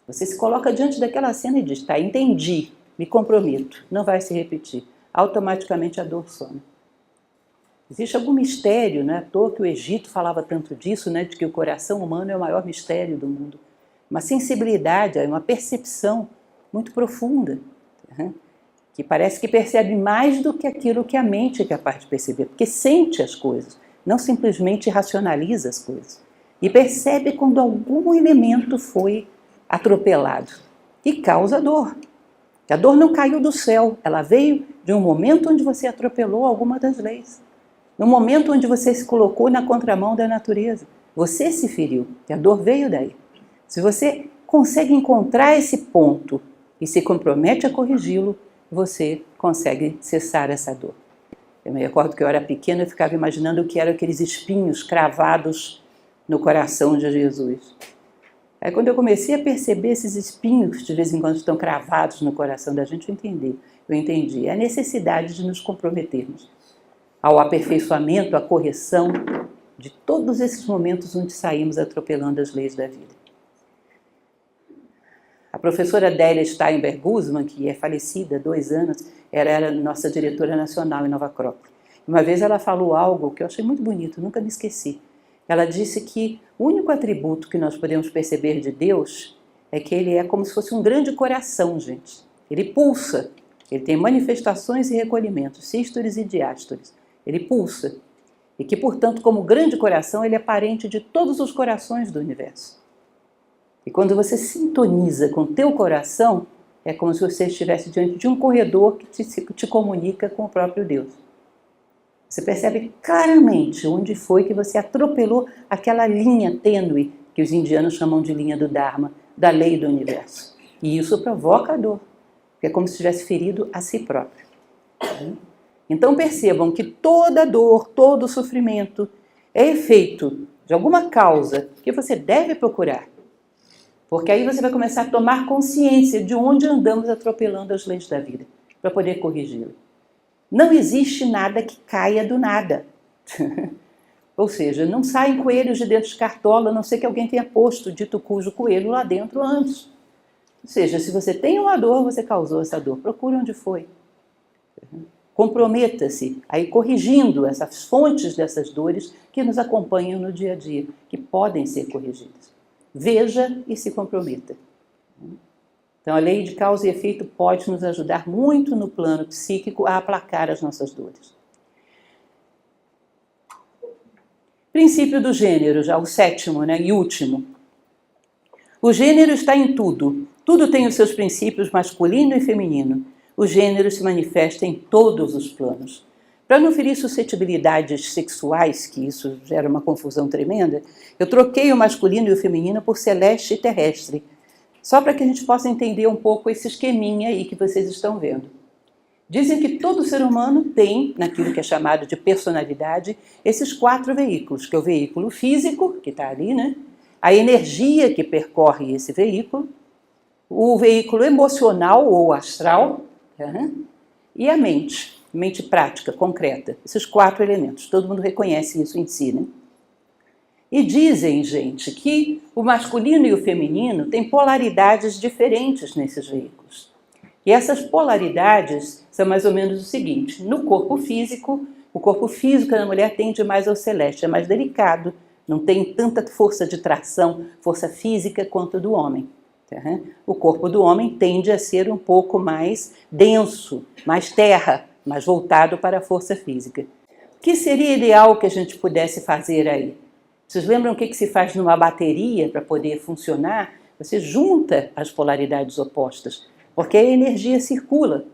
Você se coloca diante daquela cena e diz, tá, entendi, me comprometo, não vai se repetir. Automaticamente a dor some. Existe algum mistério, né? À toa que o Egito falava tanto disso, né? De que o coração humano é o maior mistério do mundo. Uma sensibilidade, uma percepção muito profunda, né? Que parece que percebe mais do que aquilo que a mente é capaz de perceber, porque sente as coisas, não simplesmente racionaliza as coisas. E percebe quando algum elemento foi atropelado e causa dor. A dor não caiu do céu, ela veio de um momento onde você atropelou alguma das leis. No momento onde você se colocou na contramão da natureza. Você se feriu, e a dor veio daí. Se você consegue encontrar esse ponto e se compromete a corrigi-lo, você consegue cessar essa dor. Eu me recordo que eu era pequena e ficava imaginando o que eram aqueles espinhos cravados no coração de Jesus. Aí quando eu comecei a perceber esses espinhos que de vez em quando estão cravados no coração da gente, eu entendi. É a necessidade de nos comprometermos ao aperfeiçoamento, à correção de todos esses momentos onde saímos atropelando as leis da vida. A professora Délia Steinberg Guzman, que é falecida há 2 anos, era nossa diretora nacional em Nova Acrópole. Uma vez ela falou algo que eu achei muito bonito, nunca me esqueci. Ela disse que o único atributo que nós podemos perceber de Deus é que ele é como se fosse um grande coração, gente. Ele pulsa Ele tem manifestações e recolhimentos, sístoles e diástoles. Ele pulsa. E que, portanto, como grande coração, ele é parente de todos os corações do universo. E quando você sintoniza com o teu coração, é como se você estivesse diante de um corredor que te comunica com o próprio Deus. Você percebe claramente onde foi que você atropelou aquela linha tênue que os indianos chamam de linha do Dharma, da lei do universo. E isso provoca a dor, porque é como se tivesse ferido a si próprio. Então percebam que toda dor, todo sofrimento é efeito de alguma causa que você deve procurar. Porque aí você vai começar a tomar consciência de onde andamos atropelando as leis da vida, para poder corrigi-la. Não existe nada que caia do nada. Ou seja, não saem coelhos de dentro de cartola, a não ser que alguém tenha posto dito cujo coelho lá dentro antes. Ou seja, se você tem uma dor, você causou essa dor. Procure onde foi. Comprometa-se a ir corrigindo essas fontes dessas dores que nos acompanham no dia a dia, que podem ser corrigidas. Veja e se comprometa. Então, a lei de causa e efeito pode nos ajudar muito no plano psíquico a aplacar as nossas dores. Princípio do gênero, já o sétimo, e último. O gênero está em tudo. Tudo tem os seus princípios masculino e feminino. O gênero se manifesta em todos os planos. Para não ferir suscetibilidades sexuais, que isso gera uma confusão tremenda, eu troquei o masculino e o feminino por celeste e terrestre, só para que a gente possa entender um pouco esse esqueminha aí que vocês estão vendo. Dizem que todo ser humano tem, naquilo que é chamado de personalidade, esses 4 veículos, que é o veículo físico, que está ali, a energia que percorre esse veículo, o veículo emocional ou astral, e a mente prática, concreta. Esses 4 elementos, todo mundo reconhece isso em si, E dizem, gente, que o masculino e o feminino têm polaridades diferentes nesses veículos. E essas polaridades são mais ou menos o seguinte: no corpo físico, o corpo físico da mulher tende mais ao celeste, é mais delicado, não tem tanta força de tração, força física quanto do homem. O corpo do homem tende a ser um pouco mais denso, mais terra, mais voltado para a força física. O que seria ideal que a gente pudesse fazer aí? Vocês lembram o que se faz numa bateria para poder funcionar? Você junta as polaridades opostas, porque a energia circula.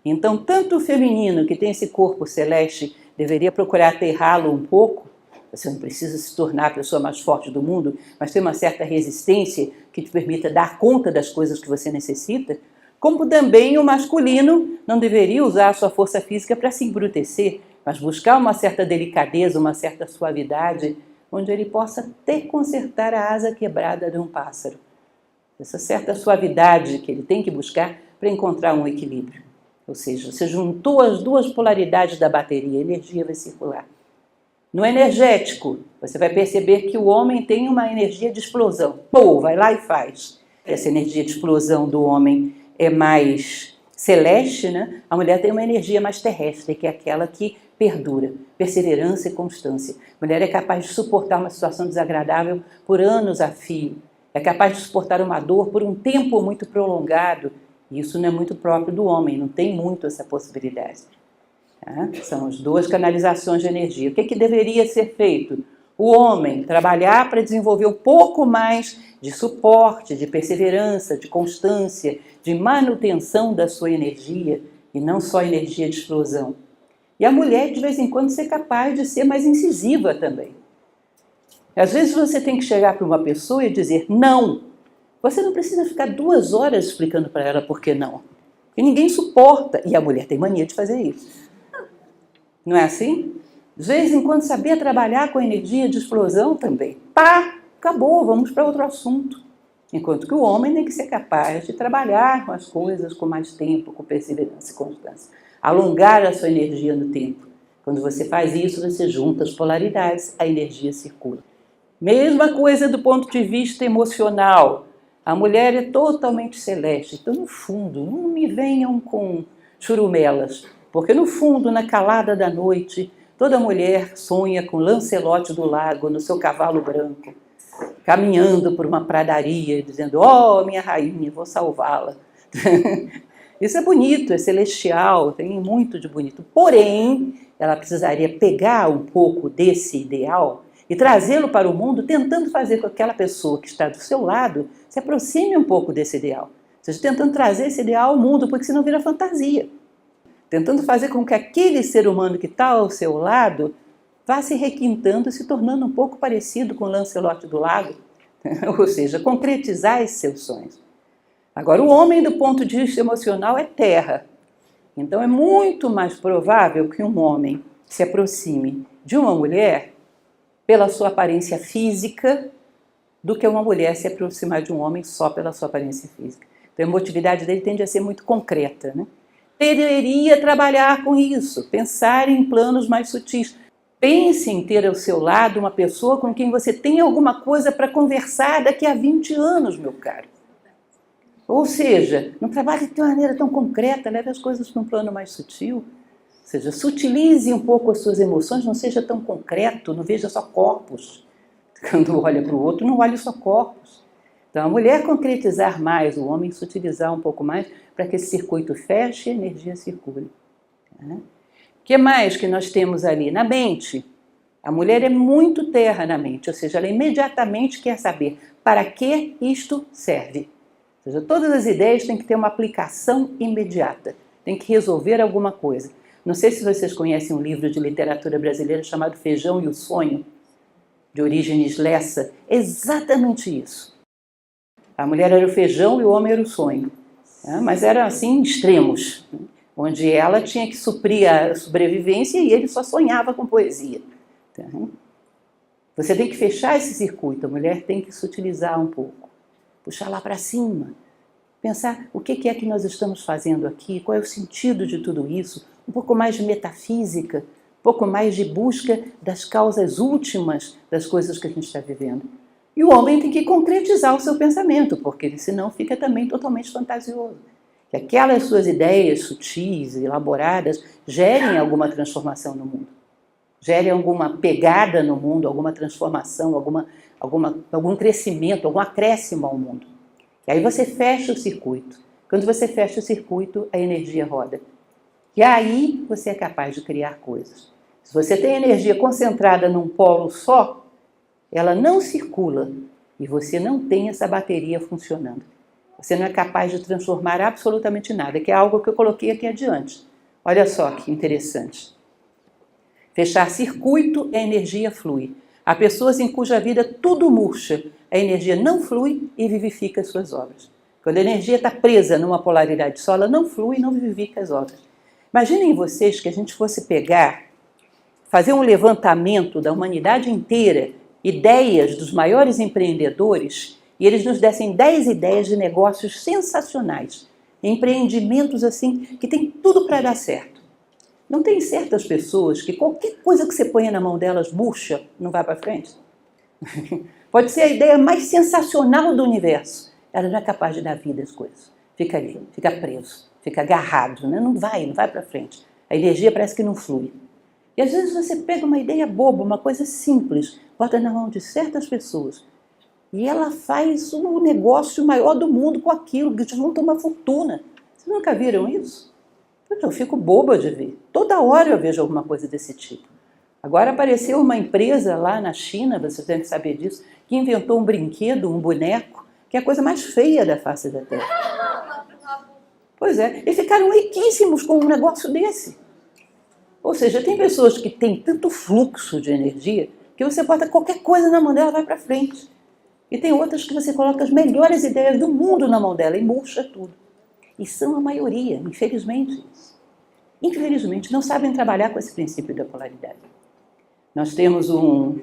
Então, tanto o feminino, que tem esse corpo celeste, deveria procurar aterrá-lo um pouco. Você não precisa se tornar a pessoa mais forte do mundo, mas ter uma certa resistência que te permita dar conta das coisas que você necessita. Como também o masculino não deveria usar a sua força física para se embrutecer, mas buscar uma certa delicadeza, uma certa suavidade, onde ele possa até consertar a asa quebrada de um pássaro. Essa certa suavidade que ele tem que buscar para encontrar um equilíbrio. Ou seja, você juntou as 2 polaridades da bateria, a energia vai circular. No energético, você vai perceber que o homem tem uma energia de explosão. Pô, vai lá e faz. Essa energia de explosão do homem é mais celeste, A mulher tem uma energia mais terrestre, que é aquela que perdura, perseverança e constância. A mulher é capaz de suportar uma situação desagradável por anos a fio. É capaz de suportar uma dor por um tempo muito prolongado. E isso não é muito próprio do homem, não tem muito essa possibilidade. São as 2 canalizações de energia. O que deveria ser feito? O homem trabalhar para desenvolver um pouco mais de suporte, de perseverança, de constância, de manutenção da sua energia, e não só energia de explosão. E a mulher, de vez em quando, ser capaz de ser mais incisiva também. Às vezes você tem que chegar para uma pessoa e dizer não. Você não precisa ficar 2 horas explicando para ela por que não. Porque ninguém suporta, e a mulher tem mania de fazer isso. Não é assim? De vez em quando saber trabalhar com a energia de explosão também. Pá, acabou, vamos para outro assunto. Enquanto que o homem tem que ser capaz de trabalhar com as coisas com mais tempo, com perseverança e constância. Alongar a sua energia no tempo. Quando você faz isso, você junta as polaridades, a energia circula. Mesma coisa do ponto de vista emocional. A mulher é totalmente celeste. Então, no fundo, não me venham com churumelas. Porque no fundo, na calada da noite, toda mulher sonha com Lancelote do Lago no seu cavalo branco, caminhando por uma pradaria, dizendo: "Oh, minha rainha, vou salvá-la." Isso é bonito, é celestial, tem muito de bonito. Porém, ela precisaria pegar um pouco desse ideal e trazê-lo para o mundo, tentando fazer com que aquela pessoa que está do seu lado se aproxime um pouco desse ideal. Ou seja, tentando trazer esse ideal ao mundo, porque senão vira fantasia. Tentando fazer com que aquele ser humano que está ao seu lado vá se requintando, se tornando um pouco parecido com o Lancelot do Lago. Ou seja, concretizar esses seus sonhos. Agora, o homem, do ponto de vista emocional, é terra. Então, é muito mais provável que um homem se aproxime de uma mulher pela sua aparência física do que uma mulher se aproximar de um homem só pela sua aparência física. Então, a emotividade dele tende a ser muito concreta, né? Deveria trabalhar com isso, pensar em planos mais sutis. Pense em ter ao seu lado uma pessoa com quem você tem alguma coisa para conversar daqui a 20 anos, meu caro. Ou seja, não trabalhe de uma maneira tão concreta, leve as coisas para um plano mais sutil. Ou seja, sutilize um pouco as suas emoções, não seja tão concreto, não veja só corpos. Quando olha para o outro, não olhe só corpos. Então, a mulher concretizar mais, o homem sutilizar um pouco mais, para que esse circuito feche e a energia circule. O que mais que nós temos ali? Na mente. A mulher é muito terra na mente, ou seja, ela imediatamente quer saber para que isto serve. Ou seja, todas as ideias têm que ter uma aplicação imediata, tem que resolver alguma coisa. Não sei se vocês conhecem um livro de literatura brasileira chamado Feijão e o Sonho, de Orígenes Lessa. É exatamente isso. A mulher era o feijão e o homem era o sonho. Mas eram assim extremos, onde ela tinha que suprir a sobrevivência e ele só sonhava com poesia. Você tem que fechar esse circuito, a mulher tem que se utilizar um pouco. Puxar lá para cima, pensar o que é que nós estamos fazendo aqui, qual é o sentido de tudo isso, um pouco mais de metafísica, um pouco mais de busca das causas últimas das coisas que a gente está vivendo. E o homem tem que concretizar o seu pensamento, porque senão fica também totalmente fantasioso. Que aquelas suas ideias sutis, elaboradas, gerem alguma transformação no mundo. Gerem alguma pegada no mundo, alguma transformação, algum crescimento, algum acréscimo ao mundo. E aí você fecha o circuito. Quando você fecha o circuito, a energia roda. E aí você é capaz de criar coisas. Se você tem energia concentrada num polo só, ela não circula e você não tem essa bateria funcionando. Você não é capaz de transformar absolutamente nada, que é algo que eu coloquei aqui adiante. Olha só que interessante. Fechar circuito, a energia flui. Há pessoas em cuja vida tudo murcha, a energia não flui e vivifica as suas obras. Quando a energia está presa numa polaridade só, ela não flui e não vivifica as obras. Imaginem vocês que a gente fosse pegar, fazer um levantamento da humanidade inteira, ideias dos maiores empreendedores, e eles nos dessem 10 ideias de negócios sensacionais, empreendimentos assim que tem tudo para dar certo. Não tem certas pessoas que qualquer coisa que você ponha na mão delas murcha, não vai para frente? Pode ser a ideia mais sensacional do universo. Ela não é capaz de dar vida às coisas. Fica ali, fica preso, fica agarrado, né? Não vai para frente. A energia parece que não flui. E às vezes você pega uma ideia boba, uma coisa simples, bota na mão de certas pessoas e ela faz o negócio maior do mundo com aquilo, que junta uma fortuna. Vocês nunca viram isso? Eu fico boba de ver. Toda hora eu vejo alguma coisa desse tipo. Agora apareceu uma empresa lá na China, vocês devem saber disso, que inventou um brinquedo, um boneco, que é a coisa mais feia da face da Terra. Pois é, e ficaram riquíssimos com um negócio desse. Ou seja, tem pessoas que têm tanto fluxo de energia que você bota qualquer coisa na mão dela e vai para frente. E tem outras que você coloca as melhores ideias do mundo na mão dela e murcha tudo. E são a maioria, infelizmente. Infelizmente, não sabem trabalhar com esse princípio da polaridade. Nós temos o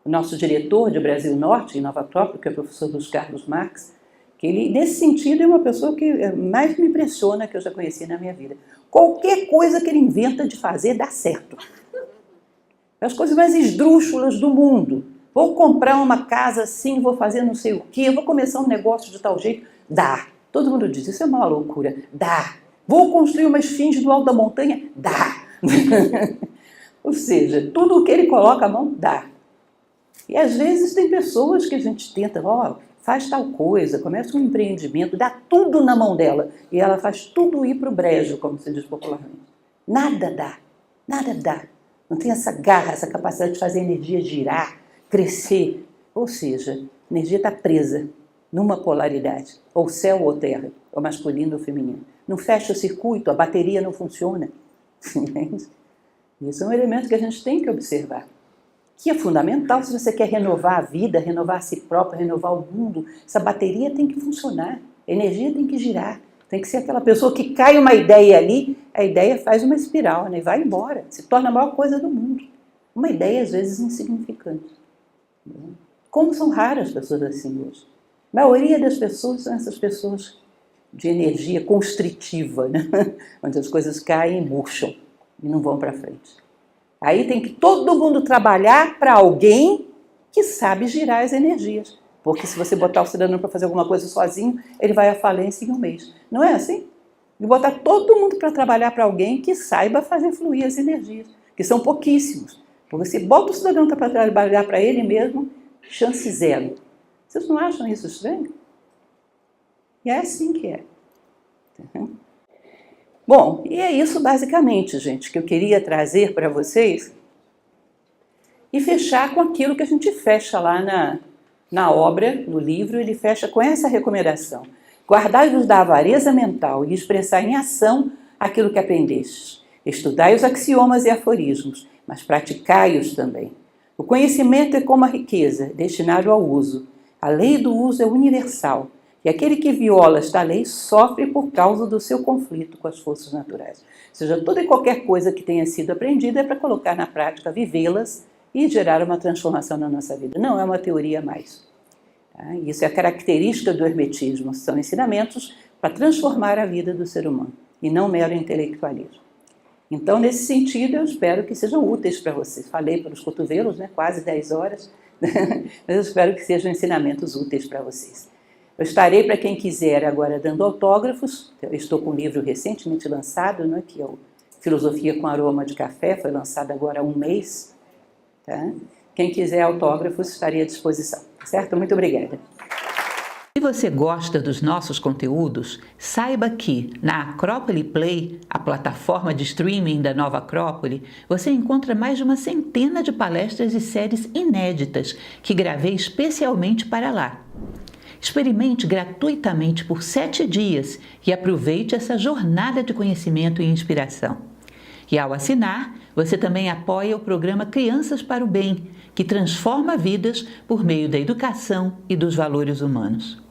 nosso diretor de Brasil Norte, em Nova Trópico, que é o professor Luiz Carlos Marx, que ele, nesse sentido, é uma pessoa que mais me impressiona que eu já conheci na minha vida. Qualquer coisa que ele inventa de fazer dá certo. As coisas mais esdrúxulas do mundo. Vou comprar uma casa assim, vou fazer não sei o quê, vou começar um negócio de tal jeito. Dá. Todo mundo diz, isso é uma loucura. Dá. Vou construir uma esfinge do alto da montanha? Dá. Ou seja, tudo o que ele coloca a mão, dá. E às vezes tem pessoas que a gente tenta, faz tal coisa, começa um empreendimento, dá tudo na mão dela e ela faz tudo ir para o brejo, como se diz popularmente. Nada dá, nada dá. Não tem essa garra, essa capacidade de fazer a energia girar, crescer. Ou seja, a energia está presa numa polaridade, ou céu ou terra, ou masculino ou feminino. Não fecha o circuito, a bateria não funciona. Entende? Isso é um elemento que a gente tem que observar, que é fundamental se você quer renovar a vida, renovar a si próprio, renovar o mundo. Essa bateria tem que funcionar, a energia tem que girar. Tem que ser aquela pessoa que cai uma ideia ali, a ideia faz uma espiral, né, e vai embora, se torna a maior coisa do mundo. Uma ideia, às vezes, insignificante. Como são raras as pessoas assim hoje. A maioria das pessoas são essas pessoas de energia constritiva, né? Onde as coisas caem e murcham e não vão para frente. Aí tem que todo mundo trabalhar para alguém que sabe girar as energias. Porque se você botar o cidadão para fazer alguma coisa sozinho, ele vai à falência em um mês. Não é assim? E botar todo mundo para trabalhar para alguém que saiba fazer fluir as energias, que são pouquíssimos. Porque você bota o cidadão para trabalhar para ele mesmo, chance zero. Vocês não acham isso estranho? E é assim que é. Bom, e é isso basicamente, gente, que eu queria trazer para vocês e fechar com aquilo que a gente fecha lá na obra, no livro. Ele fecha com essa recomendação: guardai-vos da avareza mental e expressai em ação aquilo que aprendestes. Estudai os axiomas e aforismos, mas praticai-os também. O conhecimento é como a riqueza, destinado ao uso. A lei do uso é universal, e aquele que viola esta lei sofre por causa do seu conflito com as forças naturais. Ou seja, toda e qualquer coisa que tenha sido aprendida é para colocar na prática, vivê-las e gerar uma transformação na nossa vida. Não é uma teoria mais. Tá? Isso é a característica do hermetismo. São ensinamentos para transformar a vida do ser humano, e não mero intelectualismo. Então, nesse sentido, eu espero que sejam úteis para vocês. Falei pelos cotovelos, né? Quase 10 horas, mas eu espero que sejam ensinamentos úteis para vocês. Eu estarei, para quem quiser, agora dando autógrafos. Eu estou com um livro recentemente lançado, né, que é o Filosofia com Aroma de Café, foi lançado agora há um mês. Tá? Quem quiser autógrafos, estarei à disposição. Certo? Muito obrigada. Se você gosta dos nossos conteúdos, saiba que na Acrópole Play, a plataforma de streaming da Nova Acrópole, você encontra mais de uma centena de palestras e séries inéditas que gravei especialmente para lá. Experimente gratuitamente por 7 dias e aproveite essa jornada de conhecimento e inspiração. E ao assinar, você também apoia o programa Crianças para o Bem, que transforma vidas por meio da educação e dos valores humanos.